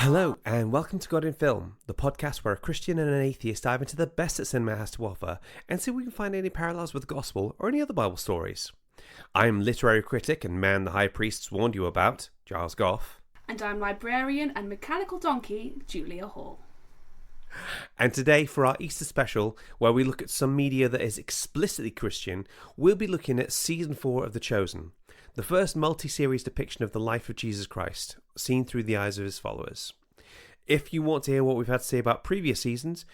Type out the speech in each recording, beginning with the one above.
Hello, and welcome to God in Film, the podcast where a Christian and an atheist dive into the best that cinema has to offer and see if we can find any parallels with the gospel or any other Bible stories. I'm literary critic and man the high priests warned you about, Giles Gough. And I'm librarian and mechanical donkey, Julia Hall. And today, for our Easter special, where we look at some media that is explicitly Christian, we'll be looking at Season 4 of The Chosen, the first multi-series depiction of the life of Jesus Christ, seen through the eyes of his followers. If you want to hear what we've had to say about previous seasons,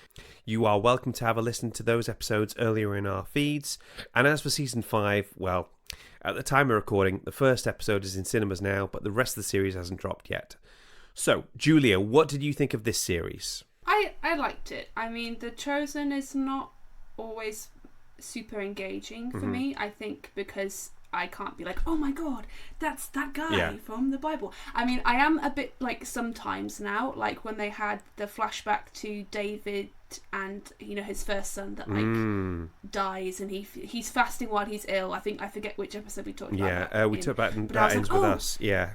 you are welcome to have a listen to those episodes earlier in our feeds. And as for Season 5, well, at the time of recording, the first episode is in cinemas now, but the rest of the series hasn't dropped yet. So, Julia, what did you think of this series? I liked it. I mean, The Chosen is not always super engaging for me, I think, because I can't be like, oh my god, that's that guy from the Bible. I mean, I am a bit like sometimes now, like when they had the flashback to David and, you know, his first son that like dies and he's fasting while he's ill. I forget which episode we talked about. Yeah, we talked about That Ends With Us. Yeah.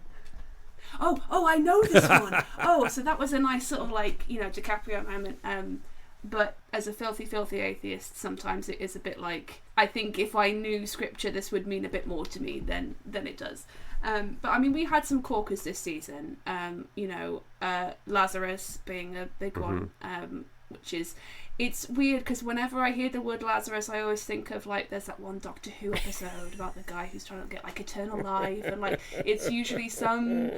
Oh, I know this one. So that was a nice sort of like, you know, DiCaprio moment. But as a filthy atheist, sometimes it is a bit like, I think if I knew scripture, this would mean a bit more to me than it does. But I mean, we had some corkers this season. Lazarus being a big one, which is, it's weird because whenever I hear the word Lazarus, I always think of like, there's that one Doctor Who episode about the guy who's trying to get like eternal life, and like it's usually some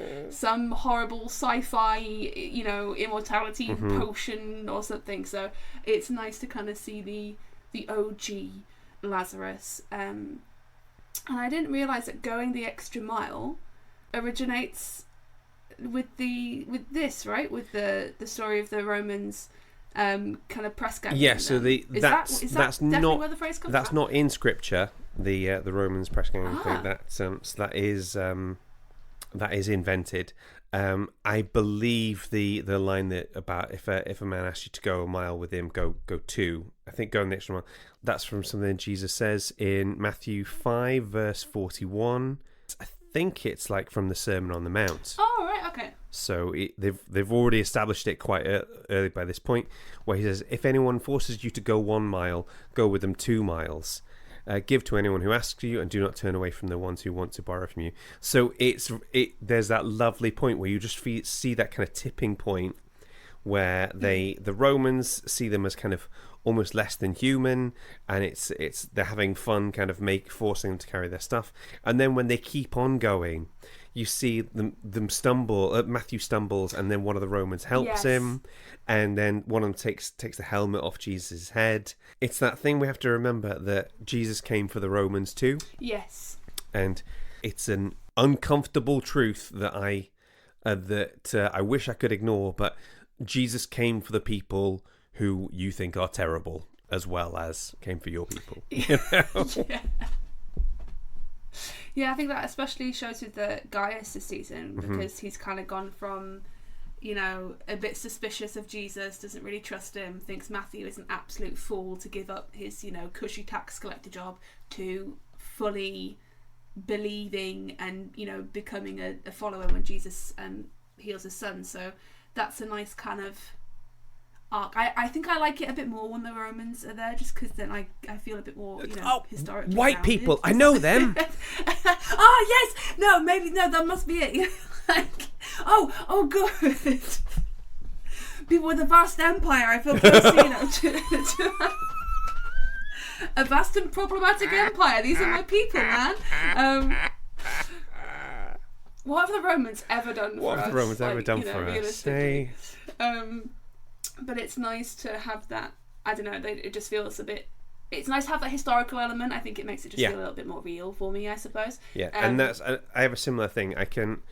horrible sci-fi, you know, immortality potion or something. So it's nice to kind of see the OG Lazarus. And I didn't realise that going the extra mile originates with this, right? With the story of the Romans. Kind of press gang. Yeah, so that's definitely where the phrase comes that's from? not in scripture. The Romans press gang thing. So that is invented. I believe the line that about if a man asks you to go a mile with him, go 2. I think going the extra mile. That's from something Jesus says in Matthew 5 verse 41. I think it's like from the Sermon on the Mount. Oh, right, okay. So they've already established it quite early by this point, where he says, if anyone forces you to go 1 mile, go with them 2 miles. Give to anyone who asks you, and do not turn away from the ones who want to borrow from you. So there's that lovely point where you just see that kind of tipping point where the Romans see them as kind of almost less than human, and it's they're having fun kind of forcing them to carry their stuff. And then when they keep on going, you see them stumble. Matthew stumbles, and then one of the Romans helps him, and then one of them takes the helmet off Jesus' head. It's that thing we have to remember, that Jesus came for the Romans too. Yes. And it's an uncomfortable truth that I wish I could ignore, but Jesus came for the people who you think are terrible, as well as came for your people. You know? Yeah, I think that especially shows with the Gaius this season, because he's kind of gone from, you know, a bit suspicious of Jesus, doesn't really trust him, thinks Matthew is an absolute fool to give up his, you know, cushy tax collector job, to fully believing and, you know, becoming a follower when Jesus heals his son. So that's a nice kind of arc. I think I like it a bit more when the Romans are there, just because then I feel a bit more, you know, historically white grounded. people, I know them. Yes, no, that must be it. Like, oh good. People with a vast empire, I feel close, you know, to a vast and problematic empire. These are my people, man. What have the Romans ever done for us? What have the Romans ever done for us? Hey. But it's nice to have that. I don't know. It just feels a bit. It's nice to have that historical element. I think it makes it just feel a little bit more real for me, I suppose. Yeah, and that's. I have a similar thing. I can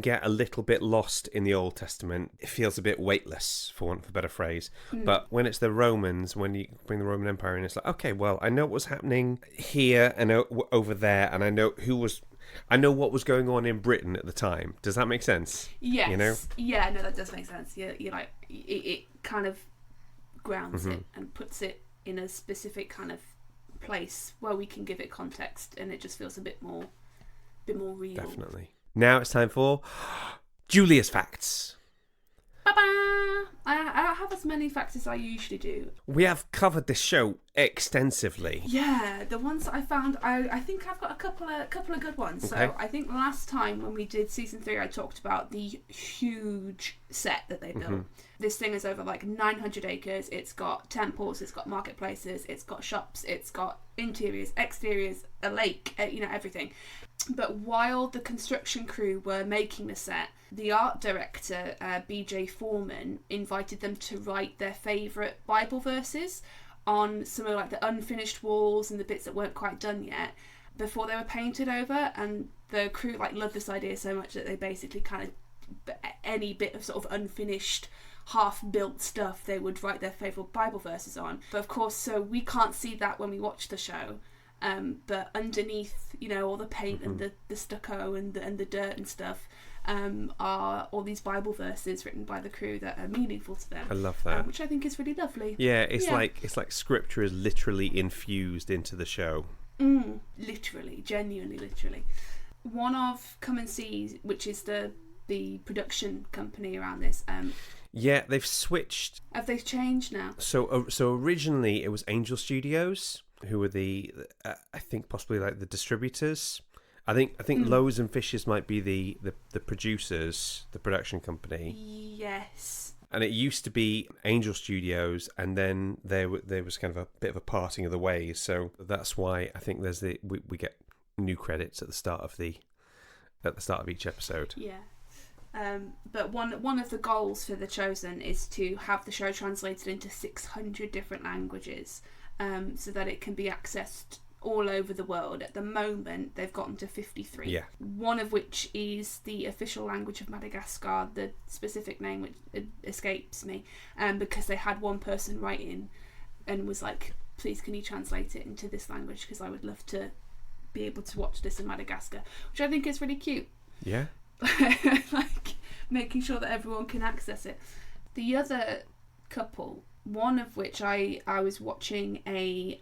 get a little bit lost in the Old Testament. It feels a bit weightless, for want of a better phrase. But when it's the Romans, when you bring the Roman Empire in, it's like, okay, well, I know what's happening here and over there, and I know what was going on in Britain at the time. Does that make sense? Yes. You know? Yeah, no, that does make sense. You're like, it kind of grounds it and puts it in a specific kind of place where we can give it context, and it just feels a bit more real. Definitely. Now it's time for Julia's Facts. I don't have as many facts as I usually do. We have covered this show extensively. Yeah, the ones that I found, I think I've got a couple of good ones. Okay. So I think last time when we did season 3, I talked about the huge set that they built. This thing is over like 900 acres. It's got temples, it's got marketplaces, it's got shops, it's got interiors, exteriors, a lake, everything. But while the construction crew were making the set, the art director, BJ Foreman, invited them to write their favourite Bible verses on some of like the unfinished walls and the bits that weren't quite done yet before they were painted over. And the crew loved this idea so much that they basically kind of, any bit of sort of unfinished half-built stuff, they would write their favourite Bible verses on. But of course, so we can't see that when we watch the show. But underneath, all the paint and the stucco and the dirt and stuff, are all these Bible verses written by the crew that are meaningful to them. I love that, which I think is really lovely. Yeah, it's like scripture is literally infused into the show. Literally, genuinely, literally. One of Come and See, which is the production company around this. Yeah, they've switched. Have they changed now? So originally it was Angel Studios, who were I think possibly like the distributors. I think Loaves and Fishes might be the producers, the production company. Yes. And it used to be Angel Studios, and then there was kind of a bit of a parting of the ways. So that's why I think there's we get new credits at the start of each episode. Yeah. But one of the goals for The Chosen is to have the show translated into 600 different languages, so that it can be accessed all over the world. At the moment, they've gotten to 53. Yeah. One of which is the official language of Madagascar, the specific name which escapes me, because they had one person write in and was like, please can you translate it into this language, because I would love to be able to watch this in Madagascar, which I think is really cute. Yeah. Like making sure that everyone can access it. The other couple, one of which I was watching a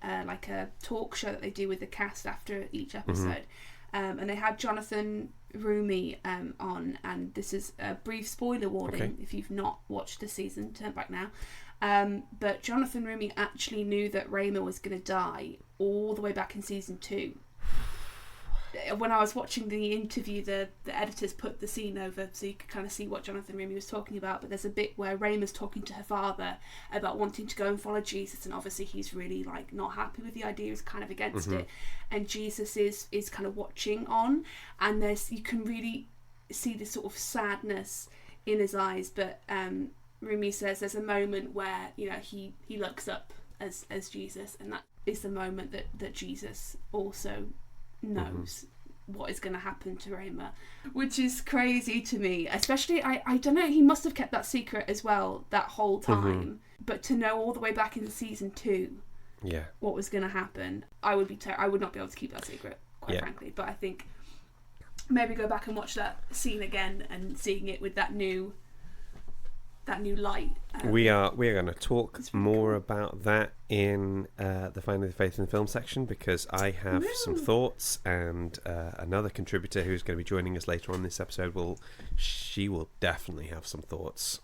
talk show that they do with the cast after each episode, and they had Jonathan Rumi on, and this is a brief spoiler warning. Okay. If you've not watched the season, turn back now. But Jonathan Rumi actually knew that Raymer was going to die all the way back in season 2. When I was watching the interview, the editors put the scene over so you could kind of see what Jonathan Rumi was talking about. But there's a bit where Raymer's talking to her father about wanting to go and follow Jesus, and obviously he's really not happy with the idea, he's kind of against it, and Jesus is kind of watching on, and you can really see this sort of sadness in his eyes. But Rumi says there's a moment where he looks up as Jesus, and that is the moment that Jesus also knows what is going to happen to Raymer, which is crazy to me. Especially, I don't know, he must have kept that secret as well that whole time, but to know all the way back in season 2 what was going to happen, I would not be able to keep that secret, quite frankly. But I think maybe go back and watch that scene again and seeing it with that new light. We are going to talk more about that in the Finding the Faith in the Film section, because I have some thoughts, and another contributor who's going to be joining us later on this episode will definitely have some thoughts.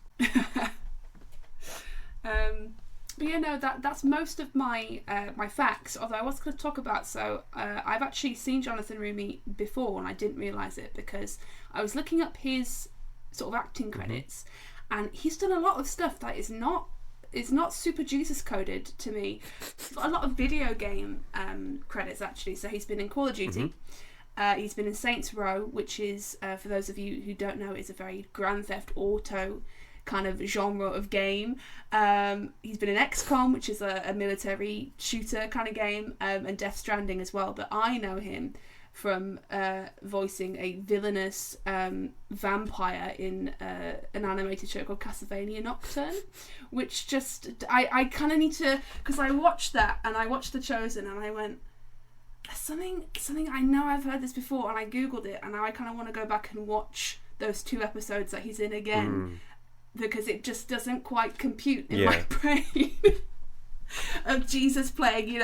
But that's most of my my facts. Although I was going to talk about, I've actually seen Jonathan Rumi before, and I didn't realise it because I was looking up his sort of acting credits. And he's done a lot of stuff that is not super Jesus coded to me. He's got a lot of video game credits, actually. So he's been in Call of Duty. He's been in Saints Row, which is, for those of you who don't know, is a very Grand Theft Auto kind of genre of game. He's been in XCOM, which is a military shooter kind of game, and Death Stranding as well. But I know him from voicing a villainous vampire in an animated show called Castlevania Nocturne, which just I kind of need to, because I watched that and I watched The Chosen and I went, something I know I've heard this before, and I googled it, and now I kind of want to go back and watch those 2 episodes that he's in again, because it just doesn't quite compute in my brain. Of Jesus playing,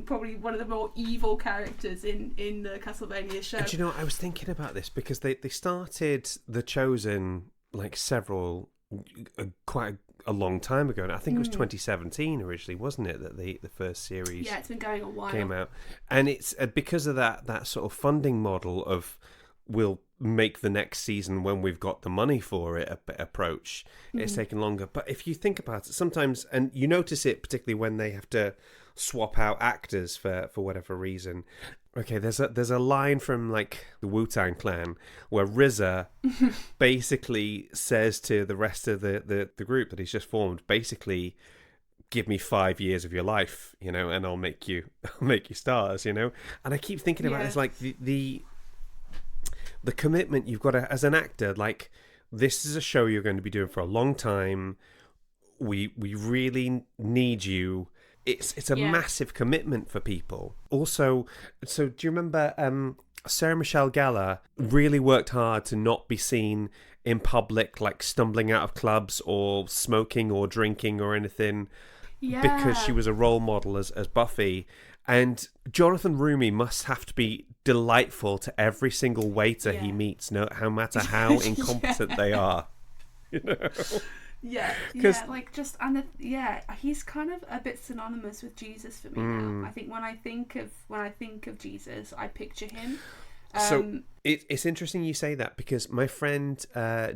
probably one of the more evil characters in the Castlevania show. And I was thinking about this because they started The Chosen several quite a long time ago. And I think it was 2017 originally, wasn't it, that the first series Yeah, it's been going a while. came out. And it's because of that sort of funding model of we'll make the next season when we've got the money for it approach. It's taken longer. But if you think about it, sometimes, and you notice it particularly when they have to swap out actors for whatever reason. Okay, there's a line from like the Wu-Tang Clan where RZA basically says to the rest of the group that he's just formed, basically, give me 5 years of your life, and I'll make you stars, And I keep thinking about this, like the commitment you've got to, as an actor, like this is a show you're going to be doing for a long time. We really need you. It's a massive commitment for people. Also, so do you remember Sarah Michelle Gellar really worked hard to not be seen in public, like stumbling out of clubs or smoking or drinking or anything, because she was a role model as Buffy. And Jonathan Rumi must have to be delightful to every single waiter he meets, no matter how incompetent they are. Yeah, like just he's kind of a bit synonymous with Jesus for me now. I think when I think of Jesus, I picture him. So it's interesting you say that, because my friend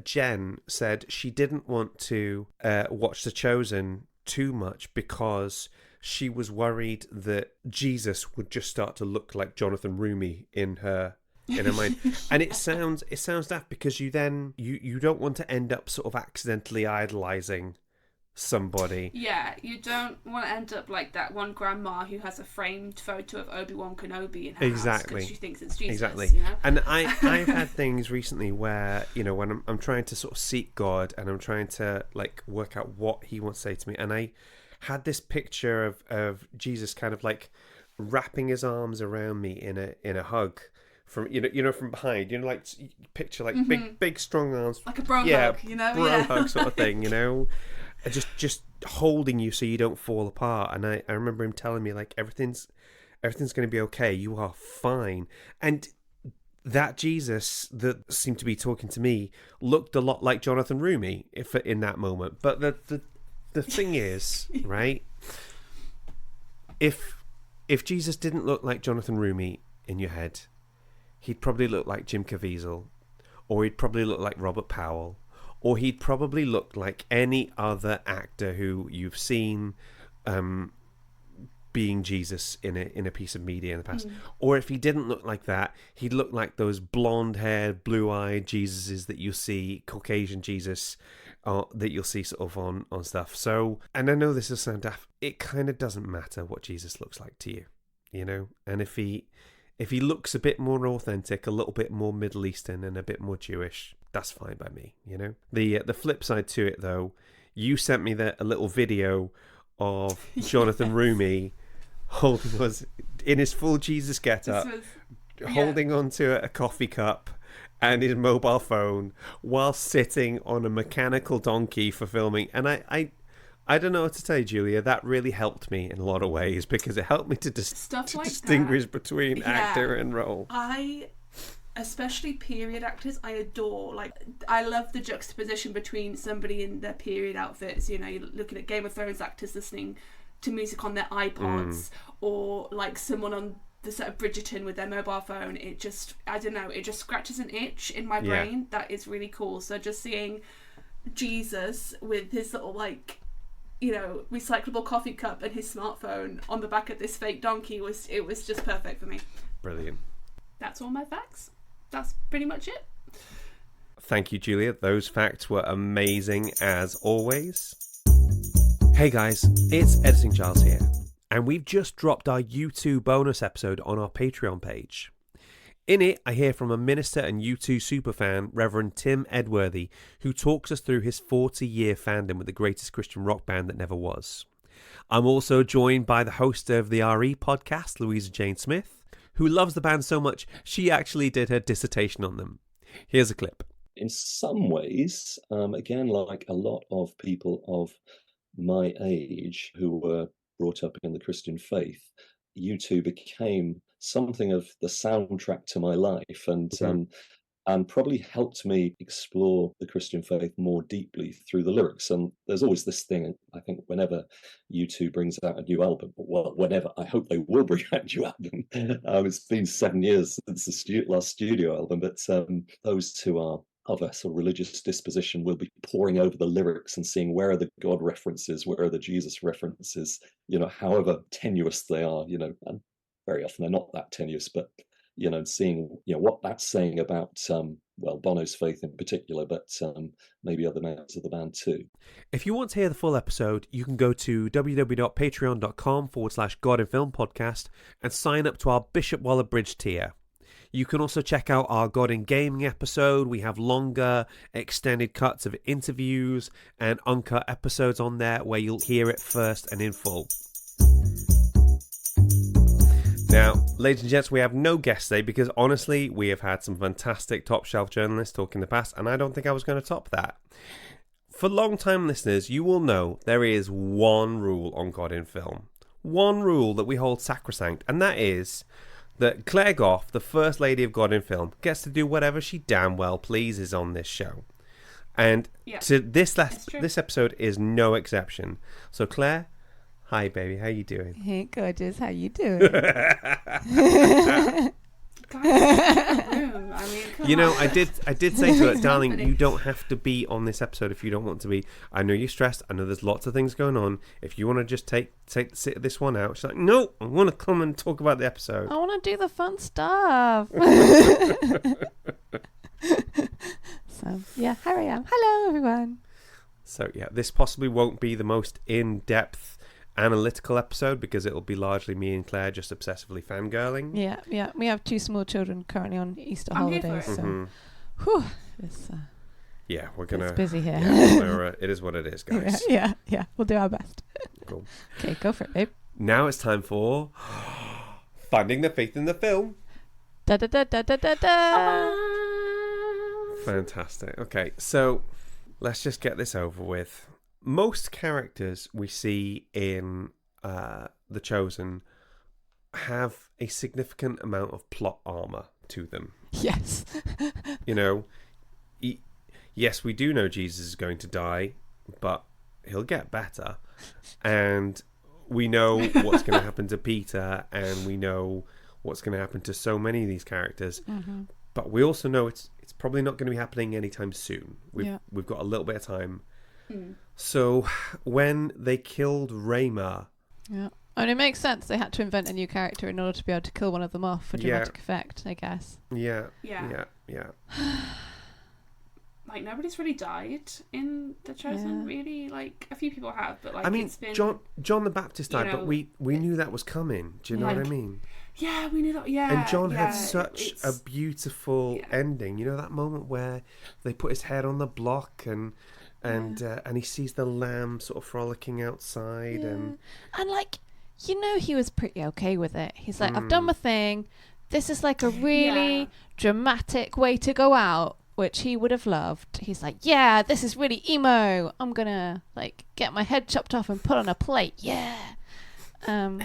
Jen said she didn't want to watch The Chosen too much because she was worried that Jesus would just start to look like Jonathan Rumi in her mind. And it sounds daft, because you don't want to end up sort of accidentally idolizing somebody. Yeah, you don't want to end up like that one grandma who has a framed photo of Obi-Wan Kenobi in her house because she thinks it's Jesus. Exactly. And I've had things recently where, when I'm trying to sort of seek God and I'm trying to like work out what he wants to say to me, and I had this picture of Jesus kind of like wrapping his arms around me in a hug from from behind, like picture like big strong arms, like a bro hug, bro hug sort of thing, just holding you so you don't fall apart. And I remember him telling me like everything's going to be okay, you are fine. And that Jesus that seemed to be talking to me looked a lot like Jonathan Rumi in that moment. But the thing is, right, if Jesus didn't look like Jonathan Rumi in your head, he'd probably look like Jim Caviezel, or he'd probably look like Robert Powell, or he'd probably look like any other actor who you've seen being Jesus in a piece of media in the past. Or if he didn't look like that, he'd look like those blonde-haired, blue-eyed Jesuses that you see, Caucasian Jesus, that you'll see sort of on stuff. So, and I know this will sound daft, it kind of doesn't matter what Jesus looks like to you, and if he looks a bit more authentic, a little bit more Middle Eastern and a bit more Jewish, that's fine by me, The flip side to it, though, you sent me a little video of Jonathan Rumi was in his full Jesus getup, holding onto a coffee cup and his mobile phone while sitting on a mechanical donkey for filming. And I don't know what to tell you, Julia. That really helped me in a lot of ways, because it helped me to distinguish between actor and role. Especially period actors, I adore. Like, I love the juxtaposition between somebody in their period outfits. You're looking at Game of Thrones actors listening to music on their iPods, or like someone on the set of Bridgerton with their mobile phone. It just, I don't know, it just scratches an itch in my brain. That is really cool. So just seeing Jesus with his little like, recyclable coffee cup and his smartphone on the back of this fake donkey was just perfect for me. Brilliant. That's all my facts. That's pretty much it. Thank you, Julia. Those facts were amazing as always. Hey guys, it's Editing Charles here, and we've just dropped our U2 bonus episode on our Patreon page. In it, I hear from a minister and U2 superfan, Reverend Tim Edworthy, who talks us through his 40-year fandom with the greatest Christian rock band that never was. I'm also joined by the host of the RE podcast, Louisa Jane Smith, who loves the band so much she actually did her dissertation on them. Here's a clip. In some ways, again, like a lot of people of my age who were brought up in the Christian faith, U2 became something of the soundtrack to my life. And and probably helped me explore the Christian faith more deeply through the lyrics. And there's always this thing, I think, whenever U2 brings out a new album, well, whenever, I hope they will bring out a new album. It's been 7 years since the last studio album, but those two are of a sort of religious disposition will be poring over the lyrics and seeing where are the God references, where are the Jesus references, however tenuous they are, and very often they're not that tenuous, but seeing what that's saying about Bono's faith in particular, but maybe other members of the band too. If you want to hear the full episode, you can go to www.patreon.com/God in Film podcast and sign up to our Bishop Waller Bridge tier. You can also check out our God in Gaming episode. We have longer, extended cuts of interviews and uncut episodes on there where you'll hear it first and in full. Now, ladies and gents, we have no guests today because honestly, we have had some fantastic top shelf journalists talk in the past, and I don't think I was going to top that. For long-time listeners, you will know there is one rule on God in Film. One rule that we hold sacrosanct, and that is that Claire Gough, the First Lady of God in Film, gets to do whatever she damn well pleases on this show. And to this episode is no exception. So Claire, hi baby, how you doing? Hey gorgeous, how you doing? I did say to her, darling, you don't have to be on this episode if you don't want to be. I know you're stressed. I know there's lots of things going on. If you want to just sit this one out, she's like, no, I want to come and talk about the episode. I want to do the fun stuff. So yeah, here I am. Hello everyone. So yeah, this possibly won't be the most in-depth analytical episode because it'll be largely me and Claire just obsessively fangirling. Yeah. We have 2 small children currently on Easter holidays, so we're gonna. It's busy here. Yeah, it is what it is, guys. Yeah. We'll do our best. Cool. Okay, go for it, babe. Now it's time for Finding the Faith in the Film. Da da da da da da da. Fantastic. Okay, so let's just get this over with. Most characters we see in The Chosen have a significant amount of plot armor to them. Yes. Yes, we do know Jesus is going to die, but he'll get better. And we know what's going to happen to Peter, and we know what's going to happen to so many of these characters. Mm-hmm. But we also know it's probably not going to be happening anytime soon. We've got a little bit of time. Mm. So when they killed Rayma... Yeah. And it makes sense. They had to invent a new character in order to be able to kill one of them off for dramatic effect, I guess. Yeah. Like, nobody's really died in The Chosen, really. Like, a few people have, but, like, I mean, it's been... John the Baptist died, but we knew that was coming. Do you know what I mean? Yeah, we knew that, yeah. And John had such a beautiful ending. You know, that moment where they put his head on the block and he sees the lamb sort of frolicking outside. And like, he was pretty okay with it. He's like, I've done my thing. This is like a really dramatic way to go out, which he would have loved. He's like, yeah, this is really emo. I'm gonna like get my head chopped off and put on a plate. Yeah. So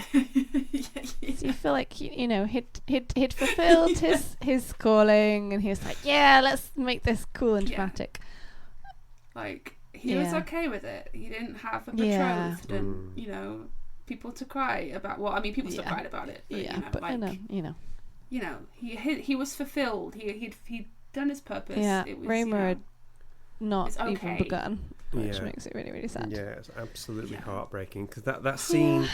you feel like he'd fulfilled his calling, and he was like, yeah, let's make this cool and dramatic. Like, he was okay with it. He didn't have a betrothed and people to cry about. Well, I mean, people still cried about it. But, he was fulfilled. He'd done his purpose. Yeah, it was, Raymer had not even begun, which Yeah. makes it really, really sad. Yeah, it's absolutely heartbreaking, because that scene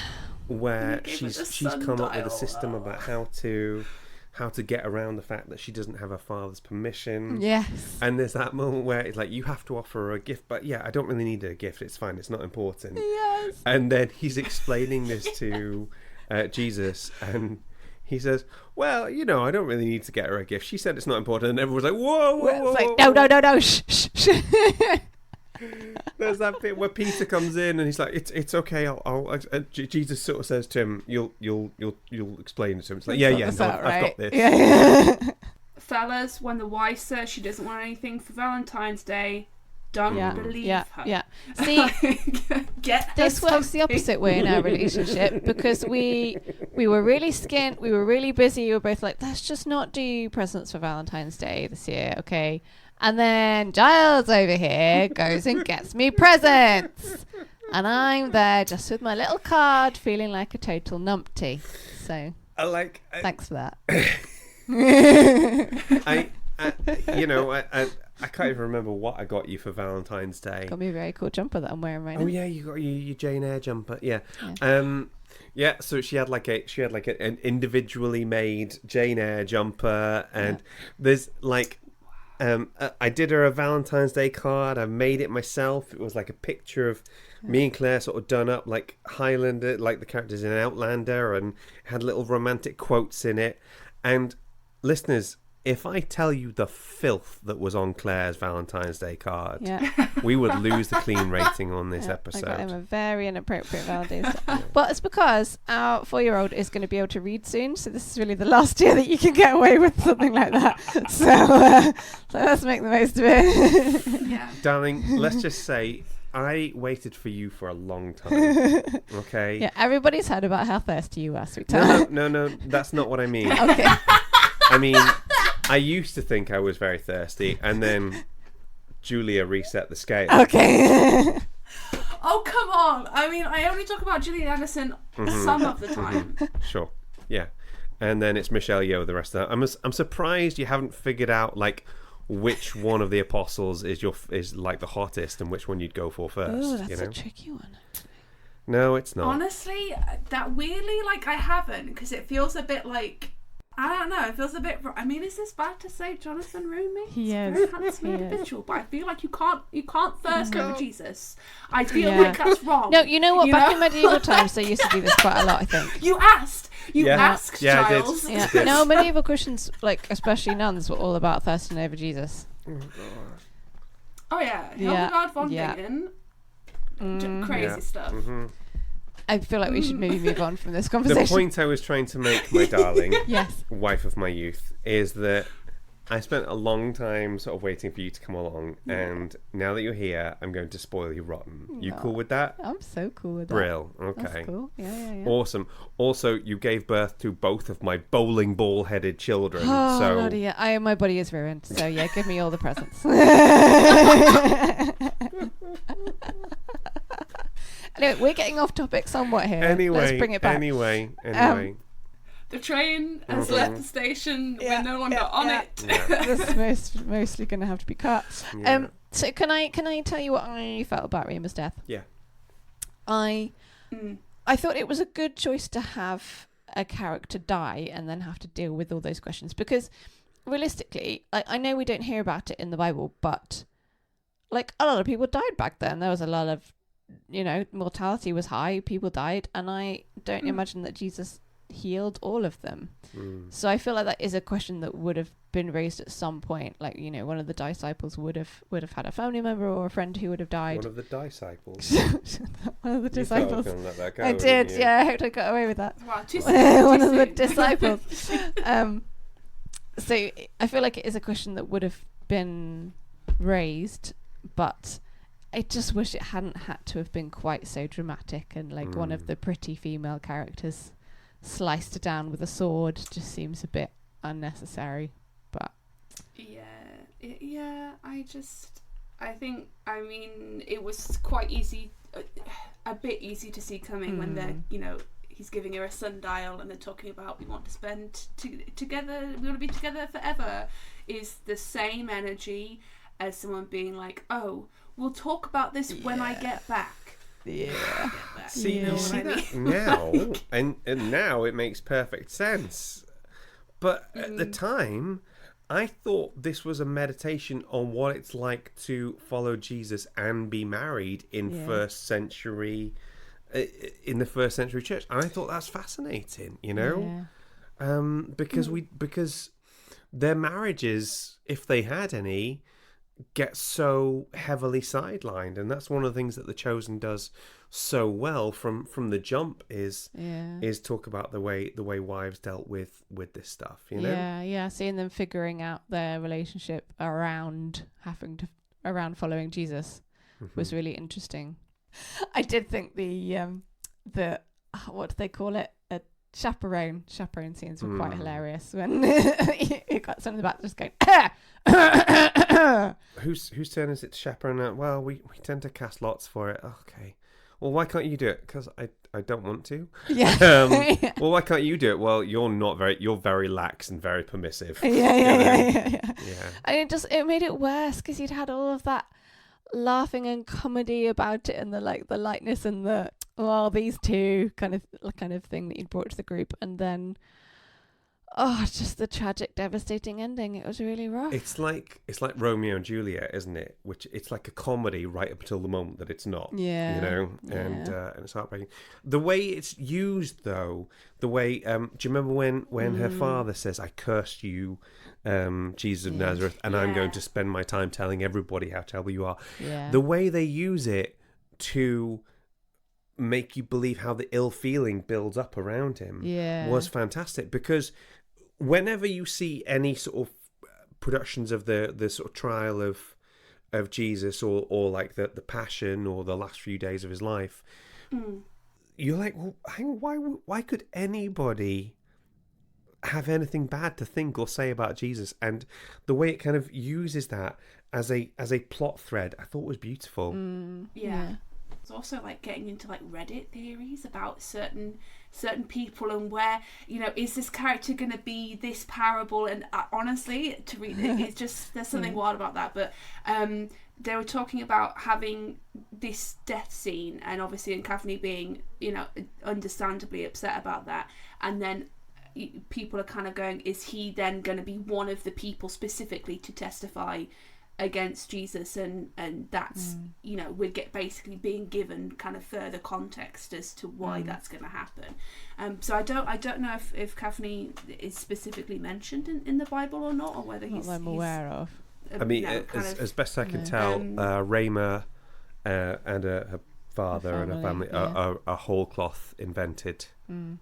where she's come up with a system about how to get around the fact that she doesn't have her father's permission. Yes. And there's that moment where it's like, you have to offer her a gift, but yeah, I don't really need a gift. It's fine. It's not important. Yes. And then he's explaining this to Jesus, and he says, well, I don't really need to get her a gift. She said it's not important. And everyone's like, whoa. It's like, no, shh. There's that bit where Peter comes in and he's like, it's okay. I'll Jesus sort of says to him, you'll explain it to him. It's like, I've got this. Yeah. Fellas, when the wife says she doesn't want anything for Valentine's Day, don't believe her. Yeah. See, Get this works the opposite way in our relationship, because we we were really skint. We were really busy. We were both like, let's just not do presents for Valentine's Day this year, okay? And then Giles over here goes and gets me presents. And I'm there just with my little card, feeling like a total numpty. So, thanks for that. I can't even remember what I got you for Valentine's Day. Got me a very cool jumper that I'm wearing right now. Oh yeah, you got your Jane Eyre jumper. Yeah. So she had an individually made Jane Eyre jumper, and there's like, I did her a Valentine's Day card. I made it myself. It was like a picture of me and Claire sort of done up like Highlander, like the characters in Outlander, and had little romantic quotes in it. And listeners, if I tell you the filth that was on Claire's Valentine's Day card, we would lose the clean rating on this episode. I got him a very inappropriate Valentine's Day. Well, it's because our 4-year-old is going to be able to read soon, so this is really the last year that you can get away with something like that. So let's make the most of it. Yeah. Darling, let's just say I waited for you for a long time. Okay? Yeah, everybody's heard about how thirsty you were, sweetheart. No, that's not what I mean. Okay. I mean, I used to think I was very thirsty, and then Julia reset the scale. Okay. Oh, come on. I mean, I only talk about Gillian Anderson some of the time. Sure. Yeah. And then it's Michelle Yeoh the rest of that. I'm surprised you haven't figured out, like, which one of the apostles is like the hottest and which one you'd go for first. Oh, that's a tricky one. No, it's not. Honestly, that weirdly, like, I haven't, because it feels a bit like, I don't know, it feels a bit, I mean, is this bad to say Jonathan Roumie? He is. Very handsome individual, but I feel like you can't thirst over Jesus. I feel like that's wrong. No, you know what? Back in medieval times, they used to do this quite a lot, I think. You asked, Giles. I did. No, medieval Christians, like, especially nuns, were all about thirsting over Jesus. Oh, yeah. Hildegard von Bingen. Crazy stuff. Mm-hmm. I feel like we should maybe move on from this conversation. The point I was trying to make, my darling, yes, wife of my youth, is that I spent a long time sort of waiting for you to come along, and now that you're here, I'm going to spoil you rotten. You cool with that? I'm so cool with that. Brill. Okay. That's cool. Yeah. Awesome. Also, you gave birth to both of my bowling ball-headed children. Oh, so Lordy, yeah. My body is ruined. So yeah, give me all the presents. Anyway, we're getting off topic somewhat here. Let's bring it back. Anyway. The train has left the station. We're no longer on it. Yeah. This is mostly going to have to be cut. Yeah. So can I tell you what I felt about Rima's death? Yeah. I thought it was a good choice to have a character die and then have to deal with all those questions, because realistically, like, I know we don't hear about it in the Bible, but like, a lot of people died back then. There was a lot of, mortality was high, people died, and I don't imagine that Jesus healed all of them. So I feel like that is a question that would have been raised at some point. Like, one of the disciples would have had a family member or a friend who would have died. One of the disciples. One of the disciples. You let that go, I did. You? Yeah, I hoped I got away with that. Wow, too One of soon. the disciples. So I feel like it is a question that would have been raised, but I just wish it hadn't had to have been quite so dramatic, and like one of the pretty female characters sliced down with a sword just seems a bit unnecessary. But I think it was quite easy, a bit easy to see coming when they're he's giving her a sundial and they're talking about we want to spend together, we want to be together forever, is the same energy as someone being like, oh, we'll talk about this when I get back. Yeah. See, you see know what I that now, and now it makes perfect sense. But at the time, I thought this was a meditation on what it's like to follow Jesus and be married in the first century church, and I thought that's fascinating. Because their marriages, if they had any, get so heavily sidelined, and that's one of the things that The Chosen does so well from the jump is talk about the way wives dealt with this stuff. Seeing them figuring out their relationship around following Jesus was really interesting. I did think the what do they call it, chaperone scenes were quite hilarious when you got someone in the back just going whose turn is it to chaperone? Well, we tend to cast lots for it. Okay, well, why can't you do it? Because I don't want to. Yeah. Well, why can't you do it? Well, you're very lax and very permissive. Yeah. Yeah. And it made it worse because you'd had all of that laughing and comedy about it, and the lightness and the these two kind of thing that you'd brought to the group, and then just the tragic, devastating ending. It was really rough. It's like Romeo and Juliet, isn't it? Which it's like a comedy right up until the moment that it's not. Yeah. You know, and it's heartbreaking. The way it's used, though, do you remember when her father says, "I cursed you, Jesus of Nazareth, and I'm going to spend my time telling everybody how terrible you are." Yeah. The way they use it to make you believe how the ill feeling builds up around him was fantastic, because whenever you see any sort of productions of the sort of trial of Jesus or like the passion or the last few days of his life, you're like, well, hang on, why could anybody have anything bad to think or say about Jesus? And the way it kind of uses that as a plot thread, I thought was beautiful. Yeah. It's also like getting into like Reddit theories about certain people and where, is this character going to be this parable? And honestly, to read it, it's just, there's something wild about that. But they were talking about having this death scene, and obviously in Kathleen being, understandably upset about that. And then people are kind of going, is he then going to be one of the people specifically to testify against Jesus, and that's we're basically being given kind of further context as to why that's going to happen. So I don't know if Kathleen is specifically mentioned in the Bible or not, or whether he's aware of. I mean, as best I can tell, Rayma and her father and her family are whole cloth invented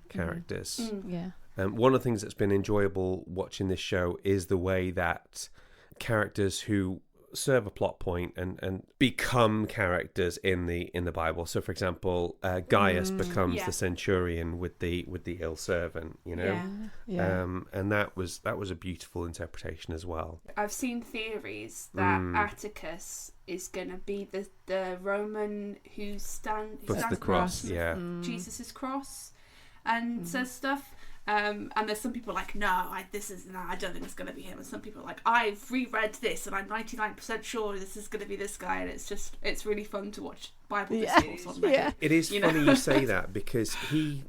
characters. Yeah. One of the things that's been enjoyable watching this show is the way that characters who serve a plot point and become characters in the Bible. So, for example, Gaius becomes the centurion with the ill servant. And that was a beautiful interpretation as well. I've seen theories that Atticus is going to be the Roman who stands the cross, Jesus's cross, and says stuff. And there's some people like, I don't think it's going to be him. And some people are like, I've reread this and I'm 99% sure this is going to be this guy. And it's really fun to watch Bible discourse on Reddit. It is funny you say that, because he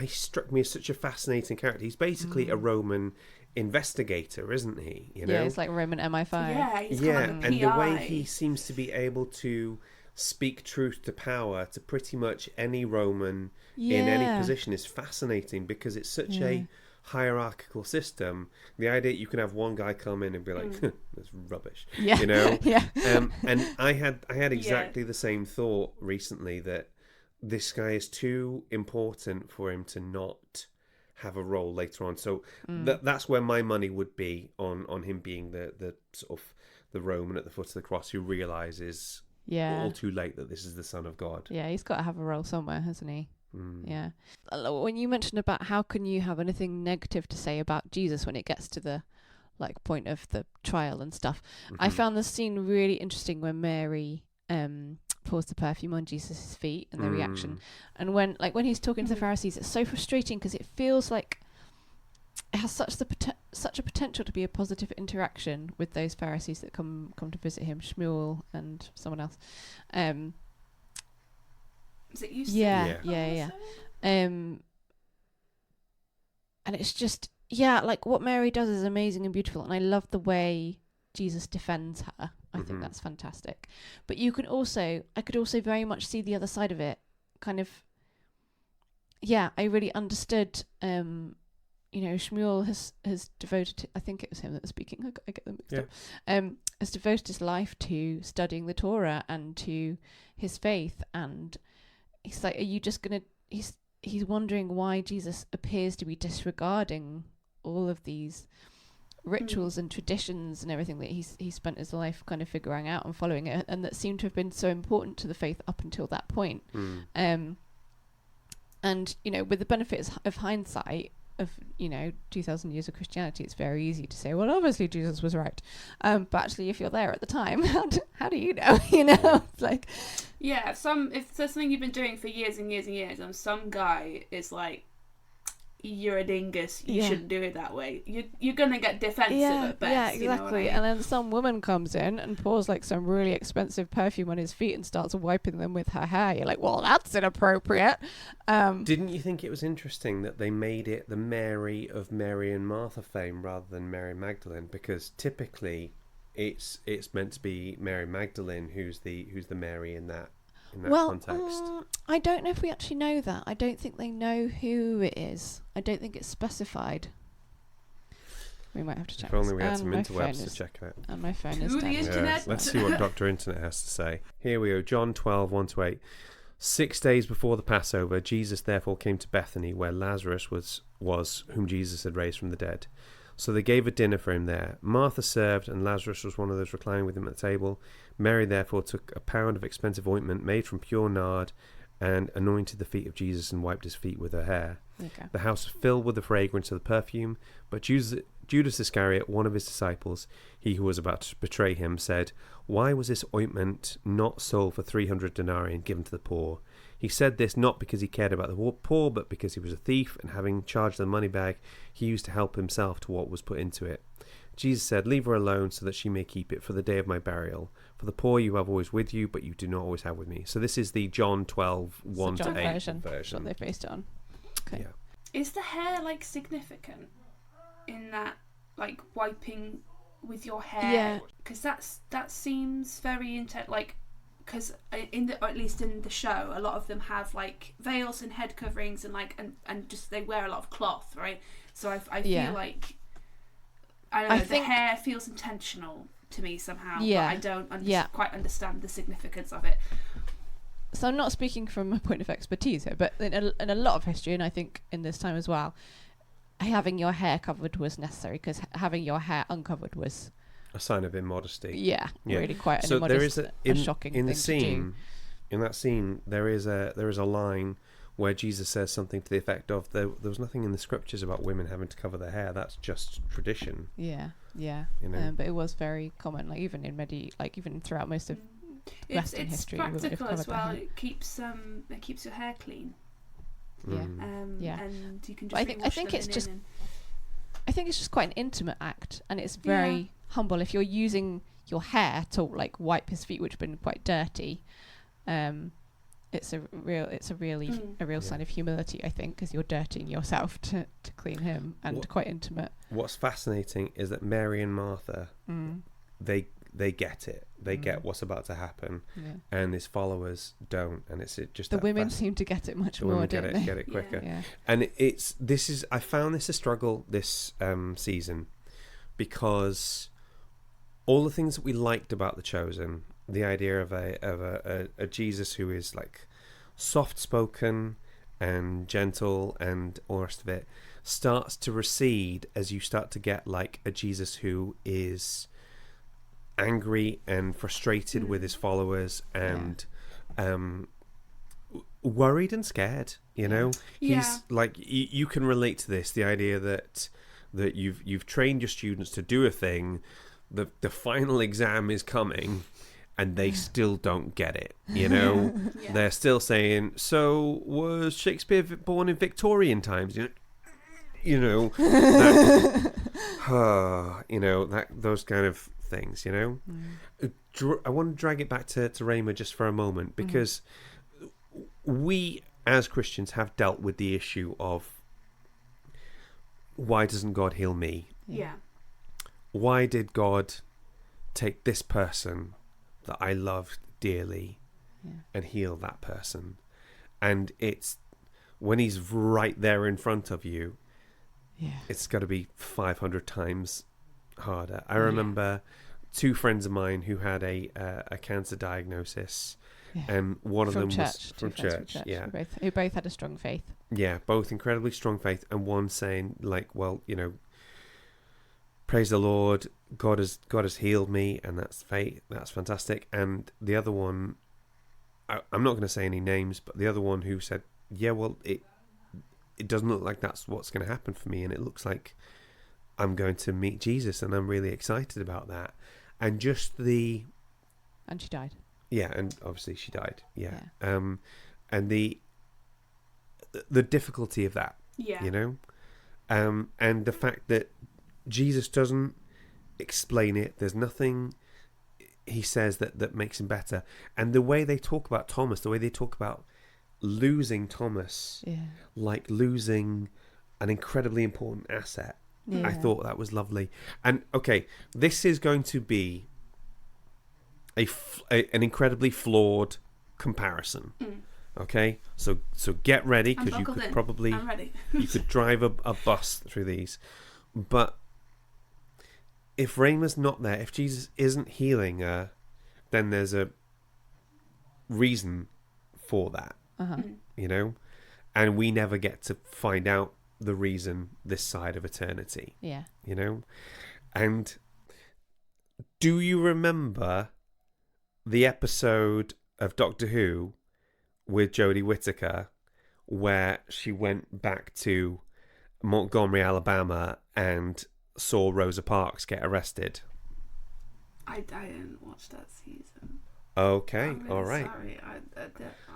struck me as such a fascinating character. He's basically a Roman investigator, isn't he? Yeah, he's like Roman MI5. Yeah, he's kind of like a and PI. the way he seems to be able to speak truth to power to pretty much any Roman in any position is fascinating, because it's such a hierarchical system. The idea that you can have one guy come in and be like, that's rubbish, and I had exactly the same thought recently, that this guy is too important for him to not have a role later on. So that's where my money would be on him being the sort of the Roman at the foot of the cross who realizes all too late that this is the Son of God. Yeah, he's got to have a role somewhere, hasn't he? Yeah. When you mentioned about how can you have anything negative to say about Jesus when it gets to the point of the trial and stuff, I found the scene really interesting when Mary pours the perfume on Jesus' feet and the reaction. And when he's talking to the Pharisees, it's so frustrating because it feels like it has such a potential to be a positive interaction with those Pharisees that come to visit him, Shmuel and someone else. Is it you? Yeah. And it's just like what Mary does is amazing and beautiful, and I love the way Jesus defends her. I think that's fantastic. But I could also very much see the other side of it. Kind of, I really understood. Shmuel has devoted, I think it was him that was speaking, I get them mixed up, has devoted his life to studying the Torah and to his faith, and he's like, are you just going to, he's wondering why Jesus appears to be disregarding all of these rituals and traditions and everything that he spent his life kind of figuring out and following it, and that seemed to have been so important to the faith up until that point. And, with the benefits of hindsight of, 2,000 years of Christianity, it's very easy to say, well, obviously Jesus was right. But actually, if you're there at the time, how do you know? It's like... Yeah, if there's something you've been doing for years and years and years, and some guy is like, you're a dingus, you shouldn't do it that way, you're gonna get defensive at best. Yeah, exactly. You know what I mean? And then some woman comes in and pours like some really expensive perfume on his feet and starts wiping them with her hair. You're like, well, that's inappropriate. Didn't you think it was interesting that they made it the Mary of Mary and Martha fame rather than Mary Magdalene? Because typically it's meant to be Mary Magdalene who's the Mary in that context. I don't know if we actually know that. I don't think they know who it is. I don't think it's specified. We might have to check. If only we had And some my interwebs phone to check it out. And my phone is To the down. internet. Let's see what Dr. Internet has to say. Here we go. John 12, 1-8. 6 days before the Passover, Jesus therefore came to Bethany, where Lazarus was whom Jesus had raised from the dead. So they gave a dinner for him there. Martha served, and Lazarus was one of those reclining with him at the table. Mary therefore took a pound of expensive ointment made from pure nard and anointed the feet of Jesus and wiped his feet with her hair. Okay. The house was filled with the fragrance of the perfume, but Judas Iscariot, one of his disciples, he who was about to betray him, said, "Why was this ointment not sold for 300 denarii and given to the poor?" He said this not because he cared about the poor, but because he was a thief, and having charged the money bag, he used to help himself to what was put into it. Jesus said, "Leave her alone so that she may keep it for the day of my burial. For the poor you have always with you, but you do not always have with me." So this is the John 12, 1 to 8 version. That's what they based it on. Okay. Yeah. Is the hair like significant in that, like wiping with your hair? Yeah. Because that seems very intense. Like, because or at least in the show, a lot of them have like veils and head coverings and like and just they wear a lot of cloth, right? So I feel like I don't know. The hair feels intentional to me somehow. Yeah. But I don't quite understand the significance of it. So I'm not speaking from a point of expertise here, but in a lot of history, and I think in this time as well, having your hair covered was necessary because having your hair uncovered was a sign of immodesty. Yeah. Really quite an so immodest, there is a shocking in thing the scene. to do. In that scene, there is a line where Jesus says something to the effect of, "There was nothing in the scriptures about women having to cover their hair. That's just tradition." Yeah. You know? But it was very common, like even in even throughout most of Western history, it's women have practical covered as their well. hair. It keeps your hair clean. Yeah. And you can just I think it's just I think it's just quite an intimate act, and it's very humble. If you're using your hair to like wipe his feet, which have been quite dirty, it's a real sign of humility, I think, because you're dirtying yourself to clean him, and quite intimate. What's fascinating is that Mary and Martha, they get it. They get what's about to happen, and his followers don't. And it's just the women seem to get it much more. Get it quicker. Yeah. And I found this a struggle this season, because all the things that we liked about The Chosen, the idea of a Jesus who is like soft spoken and gentle and all the rest of it, starts to recede as you start to get like a Jesus who is angry and frustrated with his followers and worried and scared. He's like, you can relate to this, the idea that you've trained your students to do a thing, the final exam is coming, and they still don't get it. They're still saying, "So was Shakespeare born in Victorian times?" Those kind of things. I want to drag it back to Rayma just for a moment, because we as Christians have dealt with the issue of, why doesn't God heal me? Yeah. Why did God take this person that I loved dearly and heal that person? And it's when he's right there in front of you, it's got to be 500 times harder. I remember two friends of mine who had a cancer diagnosis, and one of them was from church. Yeah, who both had a strong faith. Yeah, both incredibly strong faith, and one saying like, "Well, praise the Lord, God has healed me, and that's faith. That's fantastic." And the other one, I'm not going to say any names, but the other one who said, "Yeah, well, it doesn't look like that's what's going to happen for me, and it looks like I'm going to meet Jesus, and I'm really excited about that. And just And she died. yeah, and obviously she died. Yeah. Yeah. And the difficulty of that, Yeah. you know, and the fact that Jesus doesn't explain it. There's nothing he says that makes him better. And the way they talk about Thomas, the way they talk about losing Thomas, Yeah. like losing an incredibly important asset. Yeah. I thought that was lovely. And okay, this is going to be an incredibly flawed comparison. Okay, so get ready, because you could probably I'm ready. you could drive a bus through these. But if Rayma's not there, if Jesus isn't healing her, then there's a reason for that, you know, and we never get to find out the reason this side of eternity. Yeah. You know, and do you remember the episode of Doctor Who with Jodie Whittaker where she went back to Montgomery, Alabama, and saw Rosa Parks get arrested? I didn't watch that season. Okay, I'm really all right. Sorry.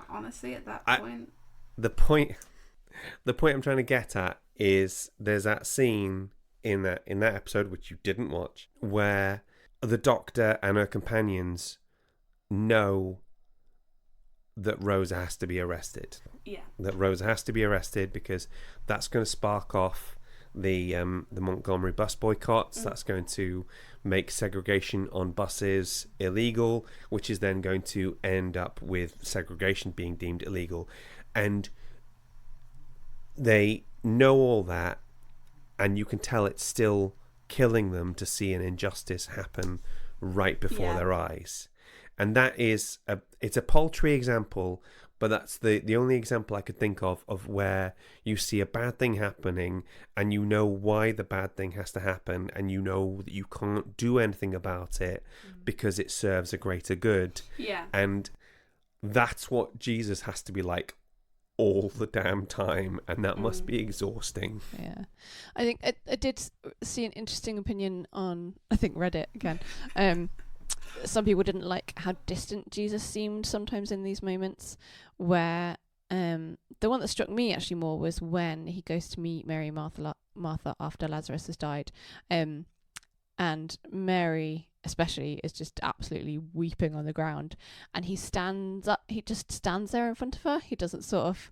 Honestly, at that point, The point I'm trying to get at is there's that scene in that episode, which you didn't watch, where the Doctor and her companions know that Rosa has to be arrested. Yeah. That Rosa has to be arrested because that's going to spark off the Montgomery bus boycotts. That's going to make segregation on buses illegal, which is then going to end up with segregation being deemed illegal. And they know all that, and you can tell it's still killing them to see an injustice happen right before their eyes. And that is it's a paltry example, but that's the only example I could think of where you see a bad thing happening and you know why the bad thing has to happen, and you know that you can't do anything about it because it serves a greater good. Yeah. And that's what Jesus has to be like all the damn time, and that must be exhausting. Yeah. I think I did see an interesting opinion on, I think, Reddit again. Some people didn't like how distant Jesus seemed sometimes in these moments, where the one that struck me actually more was when he goes to meet Mary and Martha after Lazarus has died, and Mary especially is just absolutely weeping on the ground, and he stands up, he just stands there in front of her. He doesn't sort of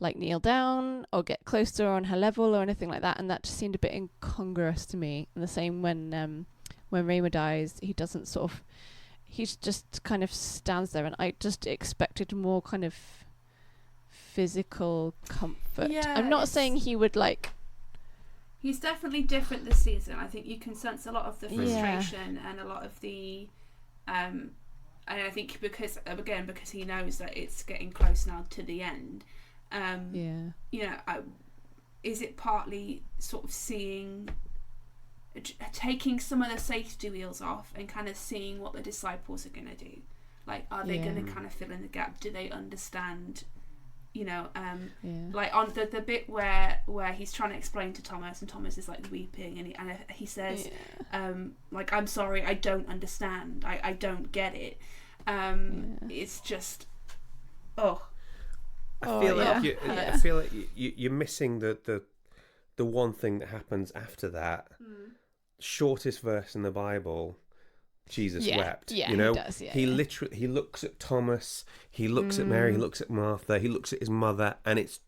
like kneel down or get close to her on her level or anything like that, and that just seemed a bit incongruous to me. And the same when Rayma dies, he doesn't sort of, he just kind of stands there, and I just expected more kind of physical comfort. Yeah, I'm not saying he would like. He's definitely different this season. I think you can sense a lot of the frustration and a lot of the, and I think because he knows that it's getting close now to the end. You know, is it partly sort of taking some of the safety wheels off and kind of seeing what the disciples are going to do? Like, are they going to kind of fill in the gap? Do they understand? You know, like on the bit where he's trying to explain to Thomas, and Thomas is like weeping, and he says, like, I'm sorry, I don't understand, I don't get it. It's just, I feel like you're missing the one thing that happens after that. Shortest verse in the Bible, Jesus wept. Yeah, you know, he does, he literally, he looks at Thomas, he looks at Mary, he looks at Martha, he looks at his mother, and it's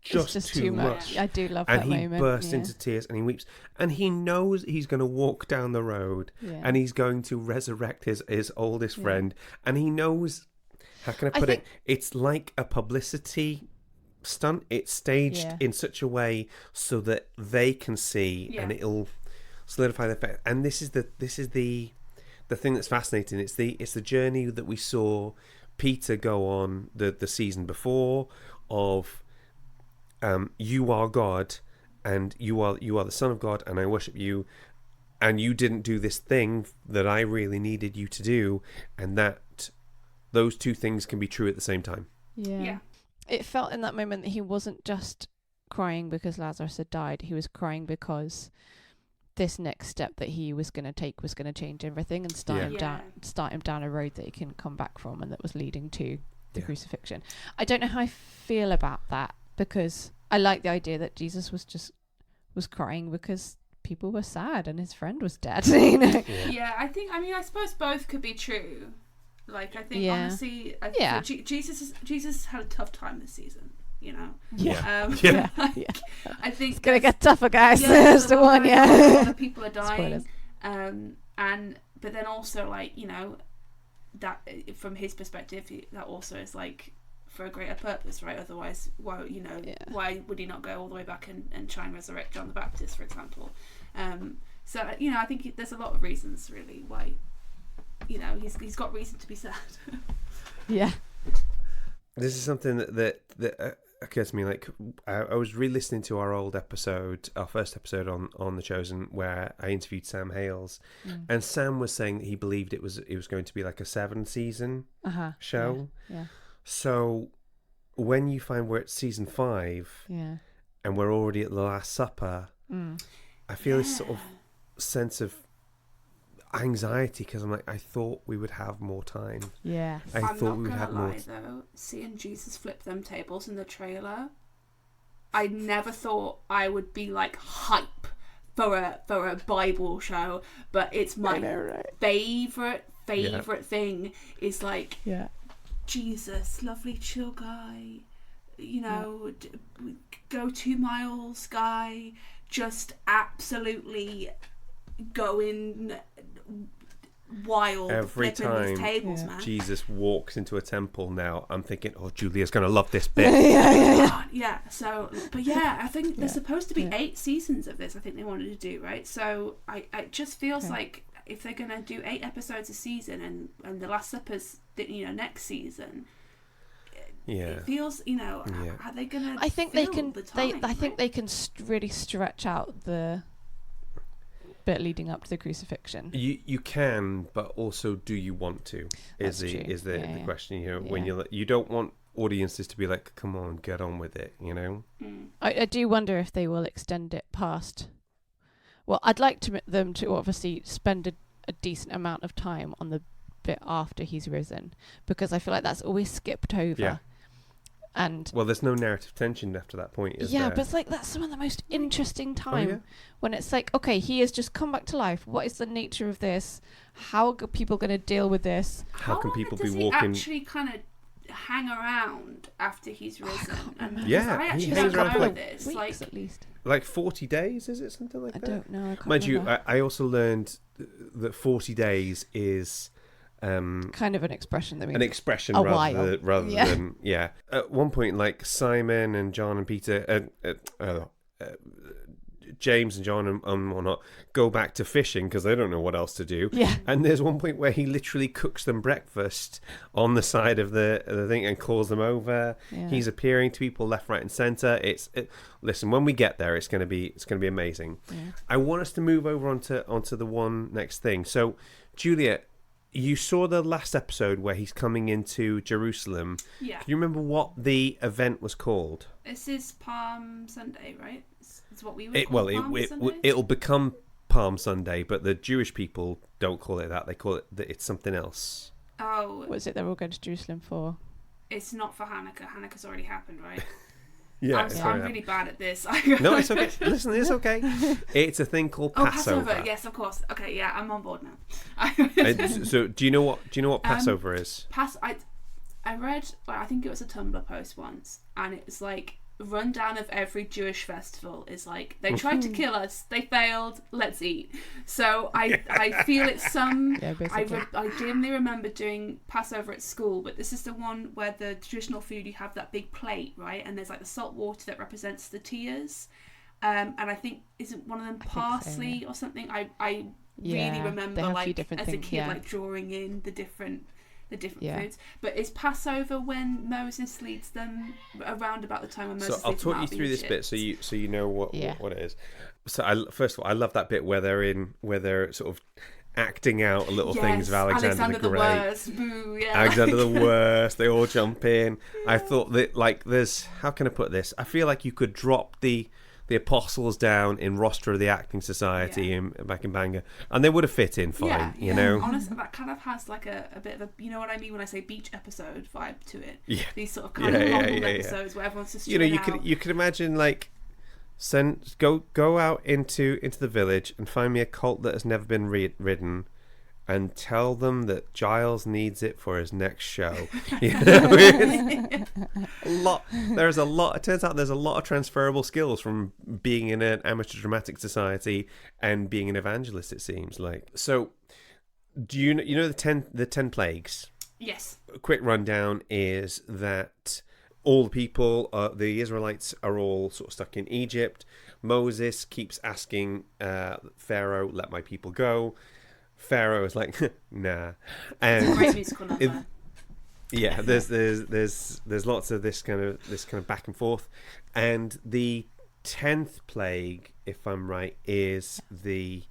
just too much. I do love and that moment. And he bursts into tears and he weeps, and he knows he's going to walk down the road and he's going to resurrect his oldest friend, and he knows, how can I put it? It's like a publicity stunt. It's staged in such a way so that they can see, and it'll solidify the fact. And this is the thing that's fascinating. It's the journey that we saw Peter go on the season before of you are God, and you are the Son of God, and I worship you, and you didn't do this thing that I really needed you to do, and that those two things can be true at the same time. Yeah. It felt in that moment that he wasn't just crying because Lazarus had died. He was crying because this next step that he was going to take was going to change everything and start him down a road that he can come back from, and that was leading to the crucifixion. I don't know how I feel about that, because I like the idea that Jesus was crying because people were sad and his friend was dead. You know? Yeah, I suppose both could be true. Like, I think honestly, Jesus had a tough time this season. You know. I think it's gonna get tougher, guys. That's the one. A lot of people are dying. But then also, like, you know, that from his perspective, that also is like for a greater purpose, right? Otherwise, why would he not go all the way back and try and resurrect John the Baptist, for example? So, you know, I think there's a lot of reasons really why, you know, he's got reason to be sad. Yeah. This is something that occurs to me. Like, I was re-listening to our first episode on The Chosen, where I interviewed Sam Hales, and Sam was saying that he believed it was going to be like a 7-season show. Yeah. So when you find we're at season 5, and we're already at the Last Supper, I feel this sort of sense of anxiety, because I'm like, I thought we would have more time. Yeah, I'm not gonna lie though, seeing Jesus flip them tables in the trailer, I never thought I would be like hype for a Bible show, but it's my favorite thing is like Jesus, lovely chill guy, you know, go 2 miles guy, just absolutely going wild every time these tables, man. Jesus walks into a temple now, I'm thinking, oh, Julia's gonna love this bit. So, but I think there's supposed to be 8 seasons of this. I think they wanted to do, right? So it just feels like if they're gonna do 8 episodes a season and the Last Supper's, you know, next season, it feels, you know, are they gonna? I think they can. I think they can really stretch out the bit leading up to the crucifixion. You can, but also, do you want to? Is the question? You know, when you don't want audiences to be like, come on, get on with it. You know. I do wonder if they will extend it past. Well, I'd like them to obviously spend a decent amount of time on the bit after he's risen, because I feel like that's always skipped over. Yeah. And there's no narrative tension after that point, is there? But it's like that's some of the most interesting time when it's like, okay, he has just come back to life. What is the nature of this? How are people going to deal with this? How can people be walking? How actually kind of hang around after he's risen? He hangs around for weeks like, at least. Like 40 days, is it something like that? I don't know. I can't Mind remember. you, I also learned that 40 days is kind of an expression that means an expression rather than at one point, like Simon and John and Peter James and John and whatnot go back to fishing because they don't know what else to do, and there's one point where he literally cooks them breakfast on the side of the thing and calls them over. He's appearing to people left, right and centre. Listen, when we get there, it's going to be amazing. I want us to move over onto the one next thing. So Julia, you saw the last episode where he's coming into Jerusalem. Yeah. Can you remember what the event was called? This is Palm Sunday, right? It's what we would call Palm Sunday? It'll become Palm Sunday, but the Jewish people don't call it that. They call it it's something else. Oh. What is it they're all going to Jerusalem for? It's not for Hanukkah. Hanukkah's already happened, right? I'm really bad at this. No, it's okay. Listen, it's okay. It's a thing called Passover. Passover. Yes, of course. Okay, yeah, I'm on board now. So, do you know what Passover is? I read, I think it was a Tumblr post once, and it was like a rundown of every Jewish festival is like, they tried to kill us, they failed, let's eat. So I feel it's some. I dimly remember doing Passover at school, but this is the one where the traditional food, you have that big plate, right? And there's like the salt water that represents the tears. And I think, isn't one of them parsley or something? I really remember like as a kid like drawing in the different foods. But is Passover when Moses leads them around about the time when Moses? So I'll talk you through this bit so you know what it is. So first of all, I love that bit where they're sort of acting out little things of Alexander the Great. Worst. Boo, yeah. Alexander the Worst. They all jump in. I thought that, like, there's, how can I put this? I feel like you could drop the apostles down in Roster of the Acting Society back in Bangor, and they would have fit in fine. You know, honestly, that kind of has like a bit of a, you know what I mean when I say beach episode vibe to it. Yeah, these sort of kind of rumbled episodes where everyone's just you could imagine, like, go out into the village and find me a cult that has never been ridden, and tell them that Giles needs it for his next show. You know, there's a lot. It turns out there's a lot of transferable skills from being in an amateur dramatic society and being an evangelist. It seems like. So, do you know the 10 plagues? Yes. A quick rundown is that all the people, the Israelites, are all sort of stuck in Egypt. Moses keeps asking Pharaoh, "Let my people go." Pharaoh is like, nah, and great musical number. Yeah, there's lots of this kind of back and forth, and the 10th plague, if I'm right, is the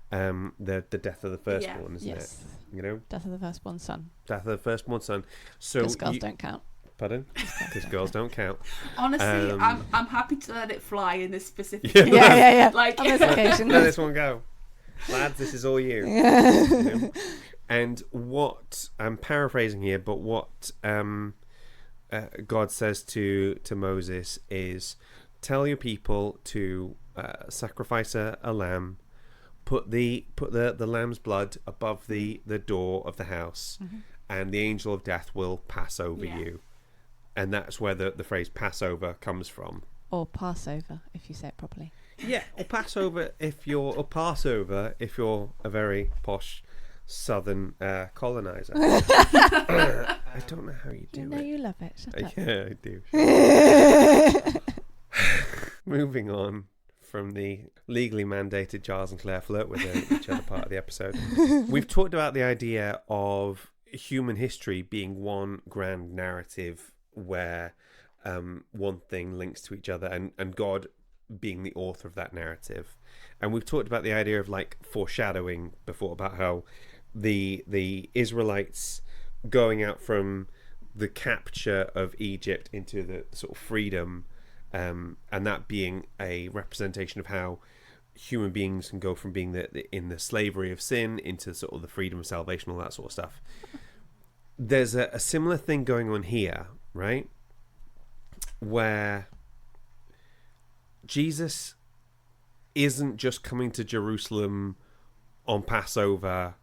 death of the firstborn, isn't it? You know, death of the firstborn son. Death of the firstborn son. So because girls don't count. Pardon? Because girls don't count. Honestly, I'm happy to let it fly in this specific. Yeah. Like on this occasion, let this one go. Lads, this is all you. You know? And what I'm paraphrasing here, but what God says to Moses is, tell your people to sacrifice a lamb, put the lamb's blood above the door of the house, and the angel of death will pass over you. And that's where the phrase Passover comes from. Or Passover, if you say it properly. Yeah, or Passover if you're a very posh southern colonizer. I don't know how you do it. You love it. Shut up. Yeah, I do. Moving on from the legally mandated Giles and Claire flirt with each other part of the episode, we've talked about the idea of human history being one grand narrative where one thing links to each other, and God being the author of that narrative. And we've talked about the idea of like foreshadowing before, about how the Israelites going out from the capture of Egypt into the sort of freedom, and that being a representation of how human beings can go from being in the slavery of sin into sort of the freedom of salvation, all that sort of stuff. There's a similar thing going on here, right? Where Jesus isn't just coming to Jerusalem on Passover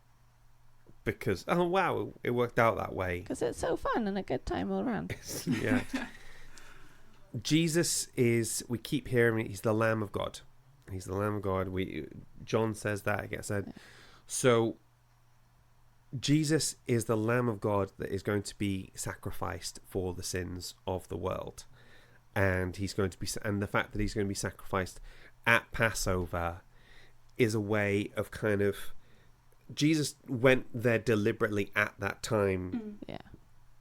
because, oh wow, it worked out that way. Because it's so fun and a good time all around. Yeah. Jesus is, we keep hearing, he's the Lamb of God. He's the Lamb of God. John says that, it gets said. Yeah. So Jesus is the Lamb of God that is going to be sacrificed for the sins of the world. And he's going to be, and the fact that he's going to be sacrificed at Passover is a way of kind of, Jesus went there deliberately at that time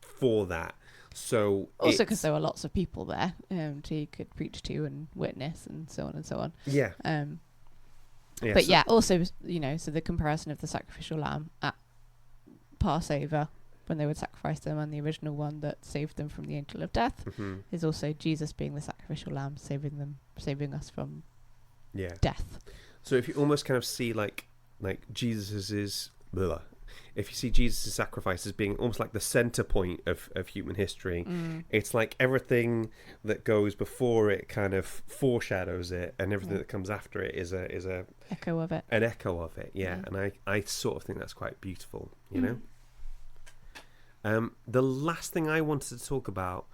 for that. So also because there were lots of people there he could preach to and witness and so on and so on. Yeah. But so, also, you know, so the comparison of the sacrificial lamb at Passover, when they would sacrifice them, and the original one that saved them from the angel of death, is also Jesus being the sacrificial lamb, saving us from death. So if you almost kind of see like Jesus's, if you see Jesus' sacrifice as being almost like the center point of human history, it's like everything that goes before it kind of foreshadows it, and everything that comes after it is a echo of it. An echo of it, yeah. And I sort of think that's quite beautiful, you know. The last thing I wanted to talk about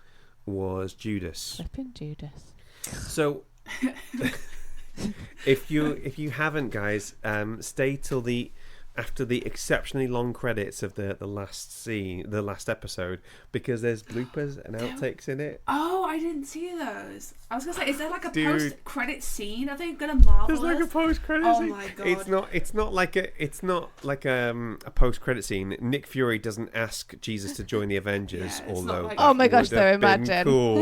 was Judas. Flipping Judas. So, if you haven't, guys, stay till after the exceptionally long credits of the last episode, because there's bloopers and outtakes in it. Oh, I didn't see those. I was gonna say, is there like a post-credit scene? Are they gonna marvel? There's like a post-credit scene. Oh my god! It's not like a post-credit scene. Nick Fury doesn't ask Jesus to join the Avengers, although oh my gosh, though, imagine. Cool.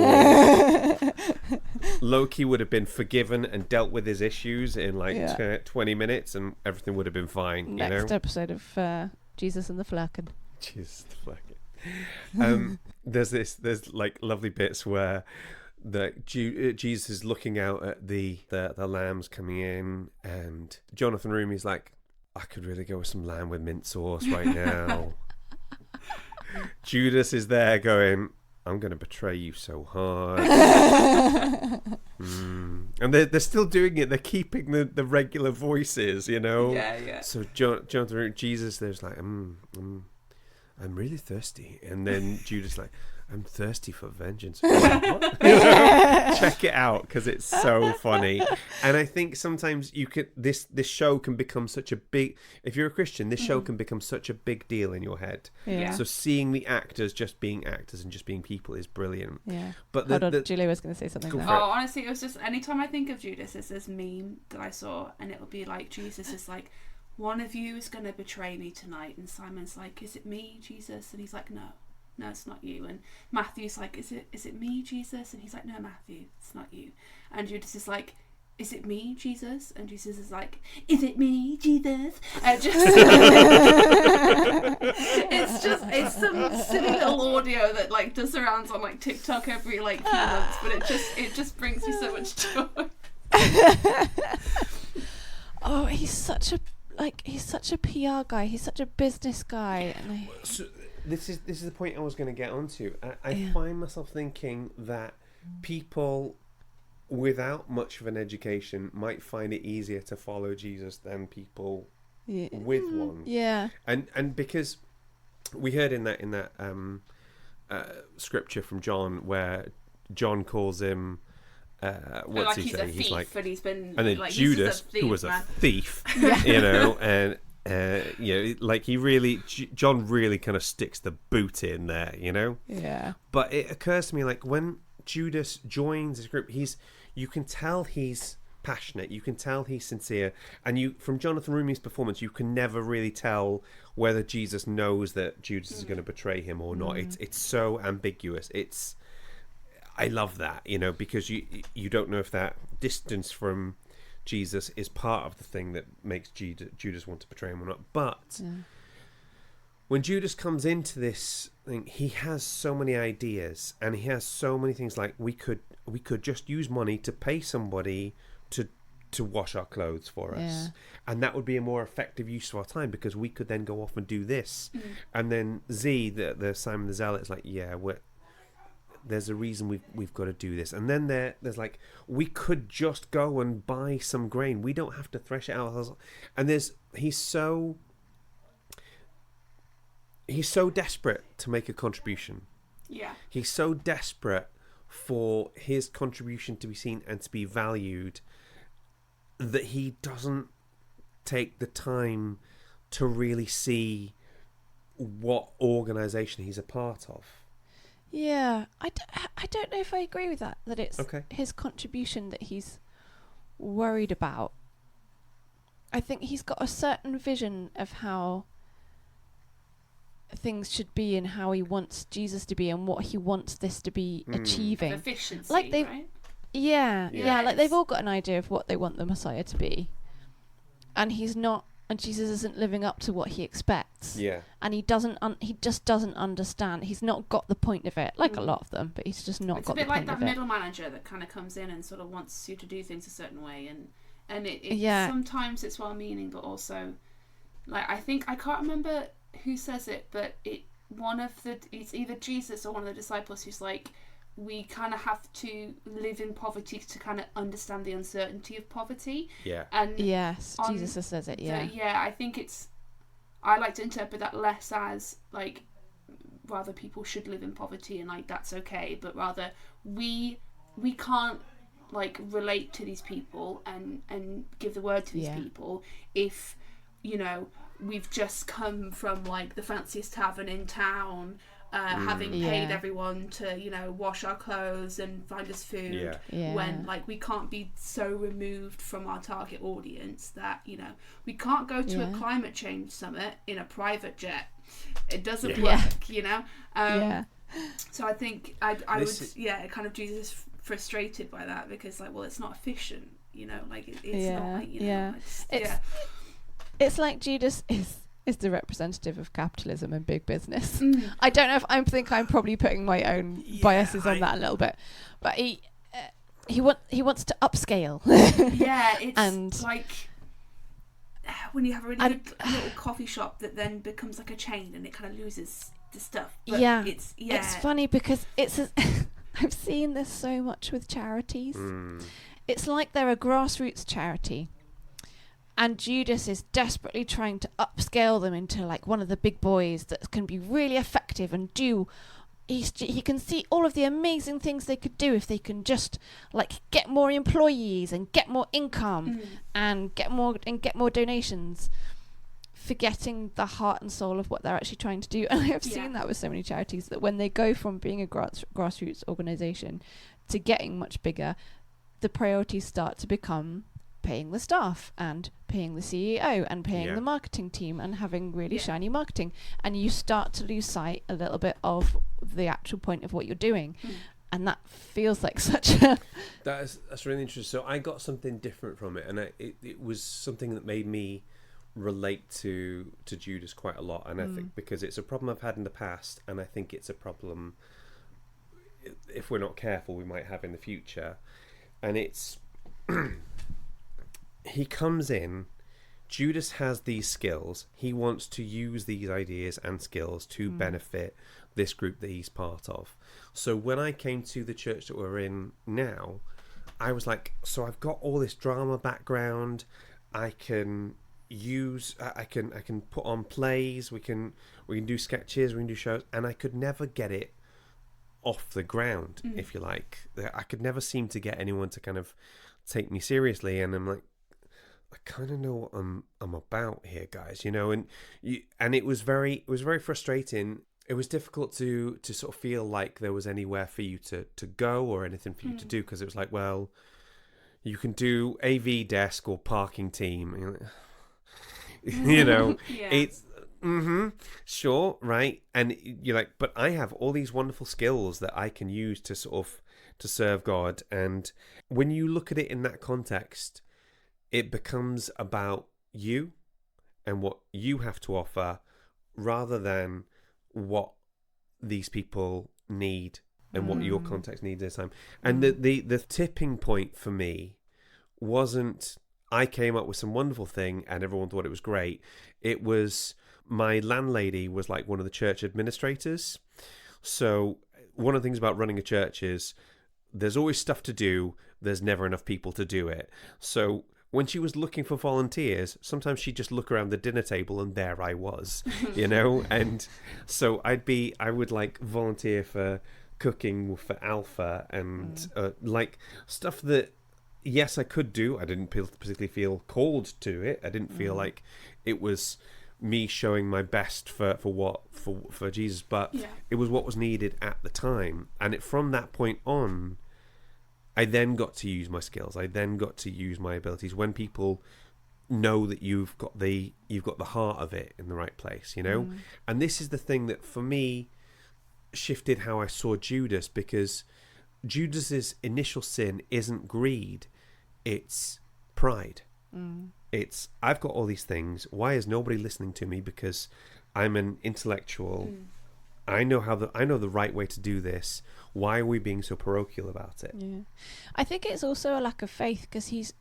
Loki would have been forgiven and dealt with his issues in like Yeah. 20 minutes, and everything would have been fine. Next you know? episode of Jesus and the Flacken. Jesus, there's like lovely bits where Jesus is looking out at the lambs coming in, and Jonathan Roumie's like, I could really go with some lamb with mint sauce right now. Judas is there going, I'm going to betray you so hard. And they're still doing it. They're keeping the regular voices, you know? Yeah. So Jonathan, Jesus, there's like, I'm really thirsty. And then Judas like, I'm thirsty for vengeance. What? Check it out, because it's so funny. And I think sometimes this show can become such a big, if you're a Christian, this show can become such a big deal in your head. Yeah. So seeing the actors just being actors and just being people is brilliant. Yeah. But Hold on, Julia was going to say something Go there. for it. Oh, honestly, it was just anytime I think of Judas, there's this meme that I saw, and it'll be like Jesus is like, one of you is going to betray me tonight, and Simon's like, is it me, Jesus? And he's like, no, it's not you. And Matthew's like, is it me, Jesus? And he's like, no, Matthew, it's not you. And Judas is like, is it me, Jesus? And Jesus is like, is it me, Jesus? It's some silly little audio that like does the rounds on like TikTok every like few months, but it just brings me so much joy. Oh, he's such a PR guy. He's such a business guy. And So this is the point I was going to get onto. I Yeah. find myself thinking that people without much of an education might find it easier to follow Jesus than people with one. Yeah. And because we heard in that scripture from John where John calls him what's like he he's say? a thief, He's like, but he's been and then like, Judas, thief, who was man. a thief, you know, and like he really, John really kind of sticks the boot in there, you know. Yeah. But it occurs to me, like, when Judas joins this group, you can tell he's passionate, you can tell he's sincere, and from Jonathan Roumie's performance, you can never really tell whether Jesus knows that Judas is going to betray him or not. It's so ambiguous. I love that, you know, because you don't know if that distance from Jesus is part of the thing that makes Judas want to betray him or not. But when Judas comes into this thing, he has so many ideas, and he has so many things like, we could just use money to pay somebody to wash our clothes for us, and that would be a more effective use of our time, because we could then go off and do this. And then Z, the Simon the Zealot, is like, there's a reason we've got to do this. And then there's like, we could just go and buy some grain. We don't have to thresh it out. And he's so desperate to make a contribution. Yeah. He's so desperate for his contribution to be seen and to be valued that he doesn't take the time to really see what organization he's a part of. Yeah, I don't know if I agree with that it's Okay. his contribution that he's worried about. I think he's got a certain vision of how things should be and how he wants Jesus to be and what he wants this to be achieving. Of efficiency, Like they've- right? Yeah, Yeah. like they've all got an idea of what they want the Messiah to be. And he's not, and Jesus isn't living up to what he expects. Yeah. And he just doesn't understand. He's not got the point of it, like a lot of them, but he's just not It's got a the bit like point that of it. middle manager that kind of comes in and sort of wants you to do things a certain way, and it Yeah. sometimes it's well-meaning, but also, like, I can't remember who says it, but it's either Jesus or one of the disciples who's like, we kind of have to live in poverty to kind of understand the uncertainty of poverty. Yeah. And Yes, Jesus says it, yeah. I think I like to interpret that less as like, rather people should live in poverty and like that's okay, but rather we can't like relate to these people and give the word to these people if, you know, we've just come from like the fanciest tavern in town, having paid everyone to, you know, wash our clothes and find us food, when like we can't be so removed from our target audience that, you know, we can't go to a climate change summit in a private jet. It doesn't work, you know. So I think I would kind of Jesus frustrated by that, because like, well, it's not efficient, you know, like it's not like, you know, it's like Judas is the representative of capitalism and big business. I don't know if I'm probably putting my own biases on that a little bit, but he wants to upscale. It's and like when you have a really good little coffee shop that then becomes like a chain and it kind of loses the stuff. But it's funny because I've seen this so much with charities. It's like they're a grassroots charity, and Judas is desperately trying to upscale them into like one of the big boys that can be really effective and do. He can see all of the amazing things they could do if they can just like get more employees and get more income and get more donations, forgetting the heart and soul of what they're actually trying to do. And I have seen that with so many charities, that when they go from being a grassroots organisation to getting much bigger, the priorities start to become paying the staff and paying the CEO and paying the marketing team and having really shiny marketing, and you start to lose sight a little bit of the actual point of what you're doing. And that feels like such a that's really interesting. So I got something different from it, and it was something that made me relate to Judas quite a lot, and I think because it's a problem I've had in the past, and I think it's a problem, if we're not careful, we might have in the future. And it's he comes in, Judas has these skills, he wants to use these ideas and skills to benefit this group that he's part of. So when I came to the church that we're in now, I was like, so I've got all this drama background, I can put on plays, we can do sketches, we can do shows, and I could never get it off the ground, if you like. I could never seem to get anyone to kind of take me seriously, and I'm like, I kind of know what I'm about here, guys, you know. And it was very frustrating. It was difficult to sort of feel like there was anywhere for you to go or anything for you to do, because it was like, well, you can do AV desk or parking team, you know. It's sure, right? And you're like, but I have all these wonderful skills that I can use to sort of to serve God. And when you look at it in that context, it becomes about you and what you have to offer, rather than what these people need and what your context needs this time. And the tipping point for me wasn't I came up with some wonderful thing and everyone thought it was great. It was my landlady was like one of the church administrators. So one of the things about running a church is there's always stuff to do. There's never enough people to do it. So when she was looking for volunteers, sometimes she'd just look around the dinner table and there I was, you know? And so I would like volunteer for cooking for Alpha and like stuff that, yes, I could do. I didn't particularly feel called to it. I didn't feel like it was me showing my best for Jesus, but it was what was needed at the time. And from that point on, I then got to use my skills. I then got to use my abilities when people know that you've got the heart of it in the right place, you know? And this is the thing that for me shifted how I saw Judas, because Judas's initial sin isn't greed, it's pride. It's I've got all these things. Why is nobody listening to me? Because I'm an intellectual. I know the right way to do this. Why are we being so parochial about it? Yeah, I think it's also a lack of faith, because he's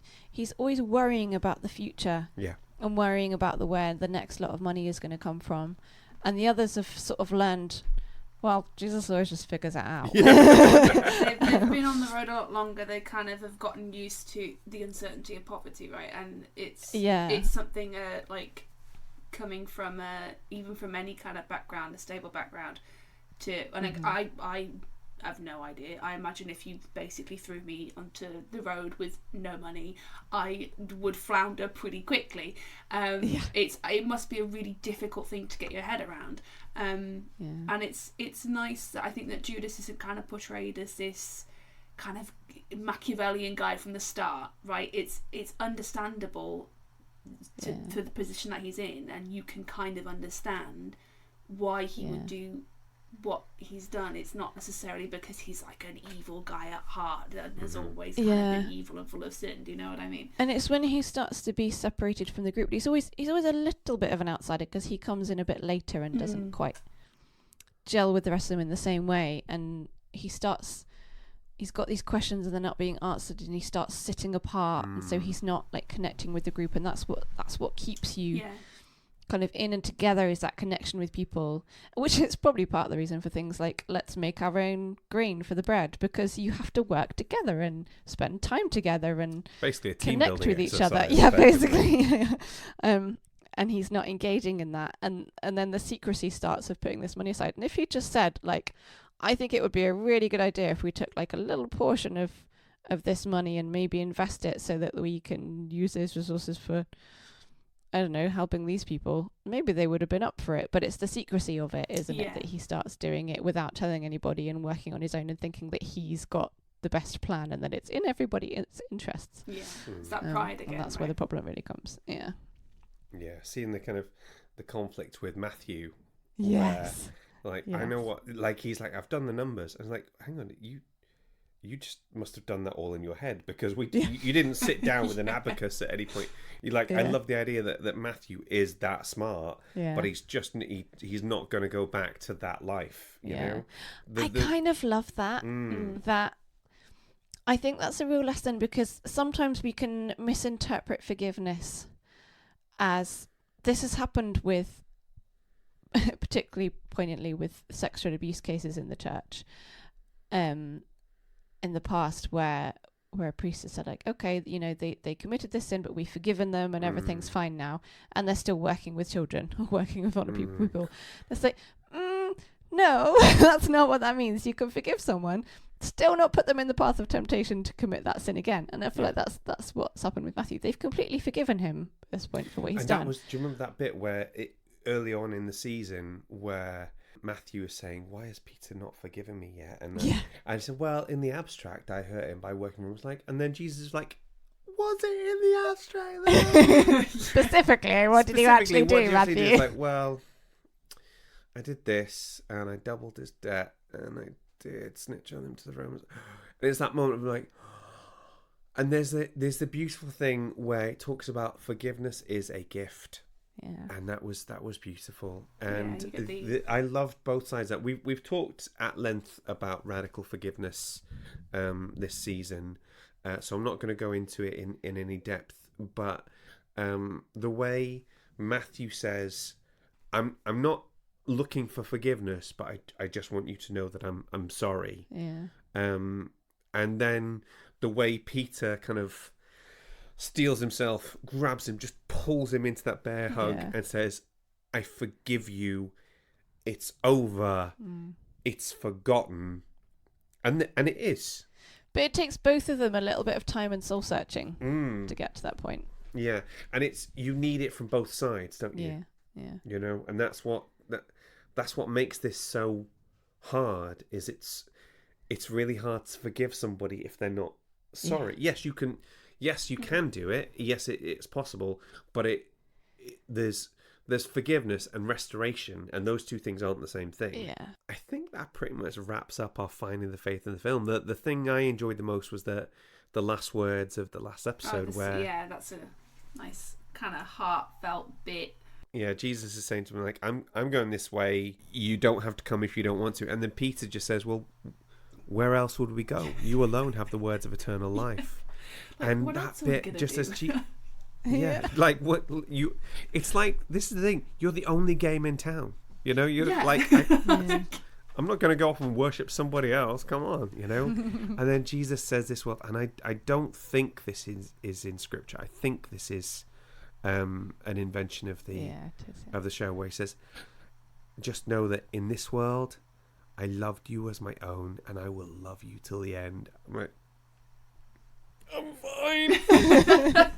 always worrying about the future. Yeah, and worrying about where the next lot of money is going to come from, and the others have sort of learned. Well, Jesus always just figures it out. They've been on the road a lot longer. They kind of have gotten used to the uncertainty of poverty, right? And it's something like coming from even from any kind of background, a stable background, and I have no idea. I imagine if you basically threw me onto the road with no money, I would flounder pretty quickly. It must be a really difficult thing to get your head around. And it's nice that I think that Judas isn't kind of portrayed as this kind of Machiavellian guy from the start, right? It's understandable for the position that he's in, and you can kind of understand why he would do what he's done, it's not necessarily because he's like an evil guy at heart and has always kind Yeah. of been evil and full of sin. Do you know what I mean? And it's when he starts to be separated from the group. He's always a little bit of an outsider because he comes in a bit later and doesn't quite gel with the rest of them in the same way. And he's got these questions and they're not being answered, and he starts sitting apart, and so he's not like connecting with the group. And that's what keeps you kind of in and together, is that connection with people, which is probably part of the reason for things like let's make our own grain for the bread, because you have to work together and spend time together and basically a team connect building with each other. exercise, Yeah, effectively. basically. And he's not engaging in that, and then the secrecy starts of putting this money aside. And if he just said like, I think it would be a really good idea if we took like a little portion of this money and maybe invest it so that we can use those resources for, I don't know, helping these people, maybe they would have been up for it. But it's the secrecy of it, isn't it, that he starts doing it without telling anybody and working on his own and thinking that he's got the best plan and that it's in everybody's interests. Yeah, it's that pride again. And that's where the problem really comes. Yeah. Yeah, seeing the kind of the conflict with Matthew. Yes. Where, like, Yes. I know what, like, he's like, I've done the numbers. I was like, hang on, you just must have done that all in your head, because you didn't sit down with an abacus at any point. You like, I love the idea that Matthew is that smart, but he's just he's not going to go back to that life. You know, I kind of love that. That I think that's a real lesson, because sometimes we can misinterpret forgiveness as this has happened with, particularly poignantly with sexual abuse cases in the church, in the past, where a priest has said like, okay, you know, they committed this sin, but we've forgiven them and everything's fine now, and they're still working with children or working with other people. It's like, no, that's not what that means. You can forgive someone, still not put them in the path of temptation to commit that sin again. And I feel like that's what's happened with Matthew. They've completely forgiven him at this point for what he's done. Do you remember that bit where early on in the season where Matthew is saying, why has Peter not forgiven me yet? And I said, well, in the abstract, I hurt him by working with him. Like, and then Jesus is like, was it in the abstract? Specifically, what did you actually do, Matthew? It's like, well, I did this, and I doubled his debt, and I did snitch on him to the Romans. And it's that moment of like, and there's the beautiful thing where it talks about forgiveness is a gift. Yeah. And that was beautiful, and I loved both sides. That we've talked at length about radical forgiveness this season, so I'm not going to go into it in any depth. But the way Matthew says, "I'm not looking for forgiveness, but I just want you to know that I'm sorry." Yeah. And then the way Peter kind of steals himself, grabs him, just pulls him into that bear hug and says, I forgive you, it's over, it's forgotten. And it is. But it takes both of them a little bit of time and soul searching to get to that point. Yeah, and you need it from both sides, don't you? Yeah. You know, and that's what makes this so hard, is it's really hard to forgive somebody if they're not sorry. Yes, you can do it. Yes, it's possible, but there's forgiveness and restoration, and those two things aren't the same thing. Yeah. I think that pretty much wraps up our finding the faith in the film. The thing I enjoyed the most was the last words of the last episode, that's a nice kind of heartfelt bit. Yeah, Jesus is saying to him like, I'm going this way. You don't have to come if you don't want to. And then Peter just says, well, where else would we go? You alone have the words of eternal life. Like, and what that else are we bit gonna just do? as cheap. Yeah, like what you? It's like, this is the thing. You're the only game in town. You know, you're like, I'm not going to go off and worship somebody else. Come on, you know. And then Jesus says this. Well, and I don't think this is in Scripture. I think this is an invention of the show, where he says, "Just know that in this world, I loved you as my own, and I will love you till the end." I'm like, I'm fine.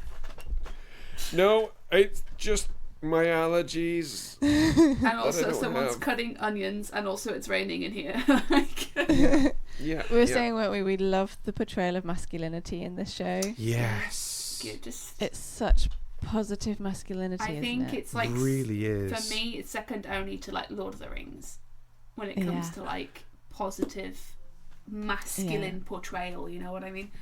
No, it's just my allergies. And also someone's cutting onions, and also it's raining in here. Yeah. We were saying, weren't we? We love the portrayal of masculinity in this show. Yes. It's such positive masculinity. I think isn't it? it's like, really is. for me, it's second only to like Lord of the Rings. when it comes to like positive masculine portrayal. You know what I mean?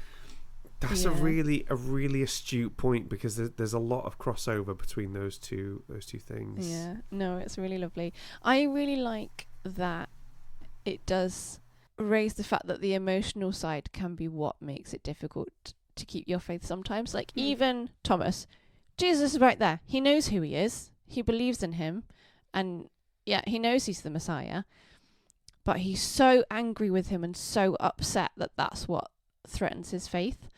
That's a really astute point, because there's a lot of crossover between those two things. Yeah, no, it's really lovely. I really like that it does raise the fact that the emotional side can be what makes it difficult to keep your faith sometimes. Like even Thomas, Jesus is right there. He knows who he is. He believes in him, and he knows he's the Messiah. But he's so angry with him and so upset that that's what threatens his faith.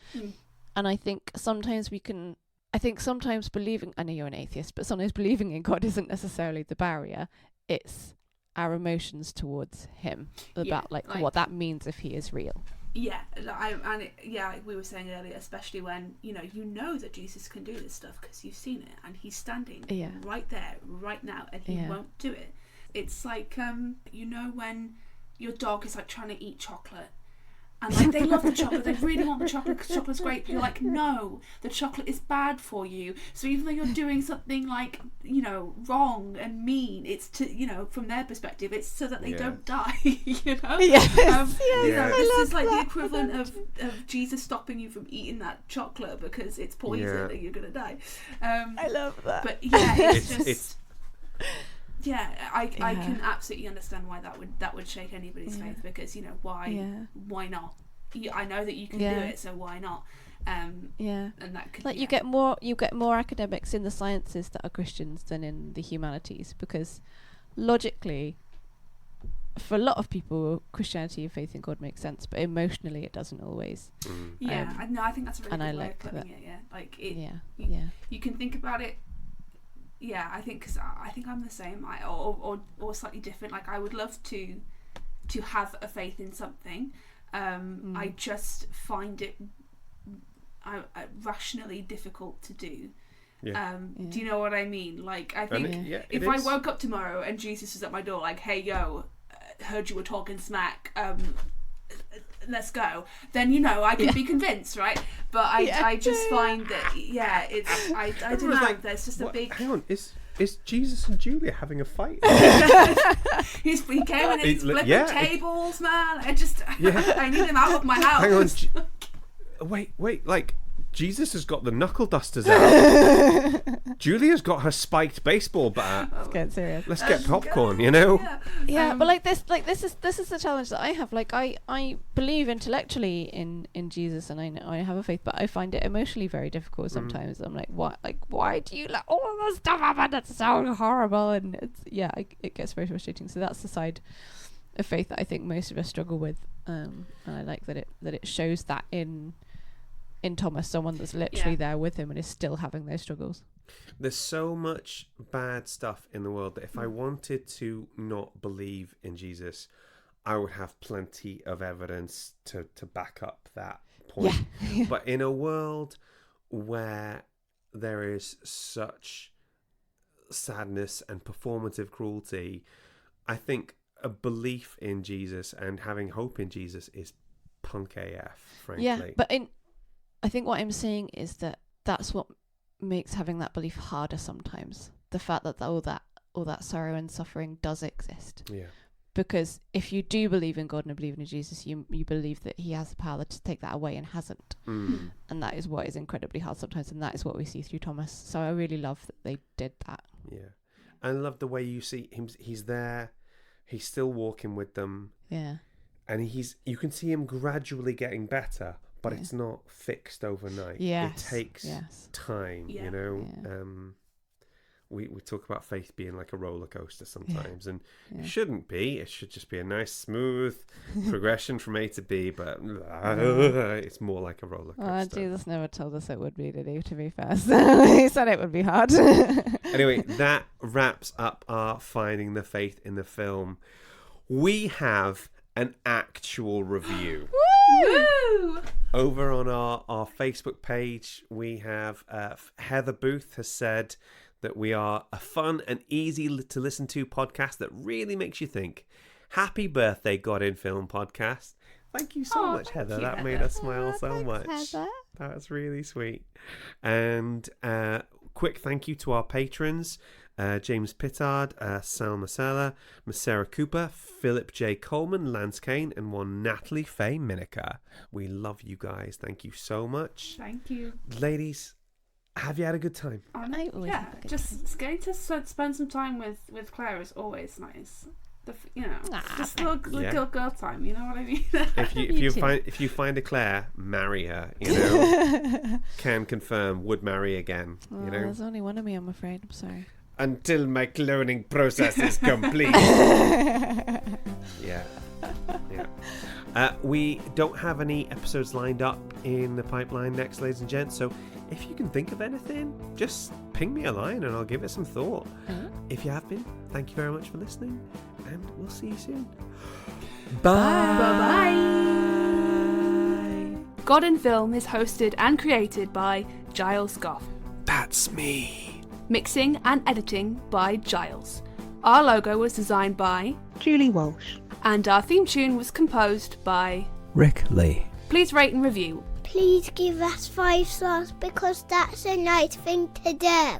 And I think sometimes sometimes believing, I know you're an atheist, but sometimes believing in God isn't necessarily the barrier. It's our emotions towards him about like what that means if he is real. Yeah, like we were saying earlier, especially when you know that Jesus can do this stuff because you've seen it, and he's standing right there, right now, and he won't do it. It's like when your dog is like trying to eat chocolate, and like they love the chocolate, they really want the chocolate because chocolate's great, but you're like, no, the chocolate is bad for you. So even though you're doing something like wrong and mean, it's to from their perspective, it's so that they don't die. This is like the equivalent of Jesus stopping you from eating that chocolate because it's poison and you're gonna die. I love that. But it's I can absolutely understand why that would shake anybody's faith, because why not? I know that you can do it, so why not? And that could you get more academics in the sciences that are Christians than in the humanities, because logically, for a lot of people, Christianity and faith in God makes sense, but emotionally it doesn't always. I think that's a really good way of putting it. You can think about it. Yeah, I think I'm the same, or slightly different. Like I would love to have a faith in something. I just find it rationally difficult to do. Do you know what I mean? Like I think if I woke up tomorrow and Jesus was at my door, like, hey yo, heard you were talking smack. Let's go. Then I can be convinced, right? But I just find that it's I don't know. Like, there's just a big. Hang on, is Jesus and Julia having a fight? He came and he's flipping tables, man. I need him out of my house. Hang on, wait, like. Jesus has got the knuckle dusters out. Julia's got her spiked baseball bat. Let's get serious. Let's get popcorn, But this is the challenge that I have. Like I believe intellectually in Jesus, and I know I have a faith, but I find it emotionally very difficult sometimes. I'm like, why do you let all of this stuff happen? That's so horrible, and it gets very frustrating. So that's the side of faith that I think most of us struggle with, and I like that it shows that in Thomas, someone that's literally there with him and is still having those struggles. There's so much bad stuff in the world that if I wanted to not believe in Jesus, I would have plenty of evidence to back up that point. But in a world where there is such sadness and performative cruelty, I think a belief in Jesus and having hope in Jesus is punk AF, frankly. Yeah, but I think what I'm saying is that that's what makes having that belief harder sometimes. The fact that all that sorrow and suffering does exist. Yeah. Because if you do believe in God and believe in Jesus, you believe that he has the power to take that away and hasn't. And that is what is incredibly hard sometimes, and that is what we see through Thomas. So I really love that they did that. Yeah. And I love the way you see him. He's there. He's still walking with them. Yeah. And you can see him gradually getting better. But it's not fixed overnight. Yes. It takes time, We talk about faith being like a roller coaster sometimes, and it shouldn't be. It should just be a nice, smooth progression from A to B, but it's more like a roller coaster. Jesus never told us it would be, did he, to be fair? He said it would be hard. Anyway, that wraps up our Finding the Faith in the film. We have an actual review. Woo! Over on our Facebook page, we have Heather Booth has said that we are a fun and easy to listen to podcast that really makes you think. Happy birthday, God in Film podcast. Thank you so much, Heather. That made us smile so much. Heather. That was really sweet. And quick thank you to our patrons. James Pittard, Sal Masella, Sarah Cooper, Philip J. Coleman, Lance Kane, and one Natalie Faye Miniker. We love you guys. Thank you so much. Thank you. Ladies, have you had a good time? I always Yeah, have a good just getting to spend some time with Claire is always nice. Just thanks. little girl time, you know what I mean? If you find a Claire, marry her. You know, can confirm, would marry again. Oh, You know, there's only one of me, I'm afraid. I'm sorry. until my cloning process is complete. Yeah. We don't have any episodes lined up in the pipeline next, ladies and gents. So if you can think of anything, just ping me a line and I'll give it some thought. If you have been, thank you very much for listening, and we'll see you soon. Bye. Bye-bye. God in Film is hosted and created by Giles Gough. That's me. Mixing and editing by Giles. Our logo was designed by Julie Walsh. And our theme tune was composed by Rick Lee. Please rate and review. Please give us 5 stars because that's a nice thing to do.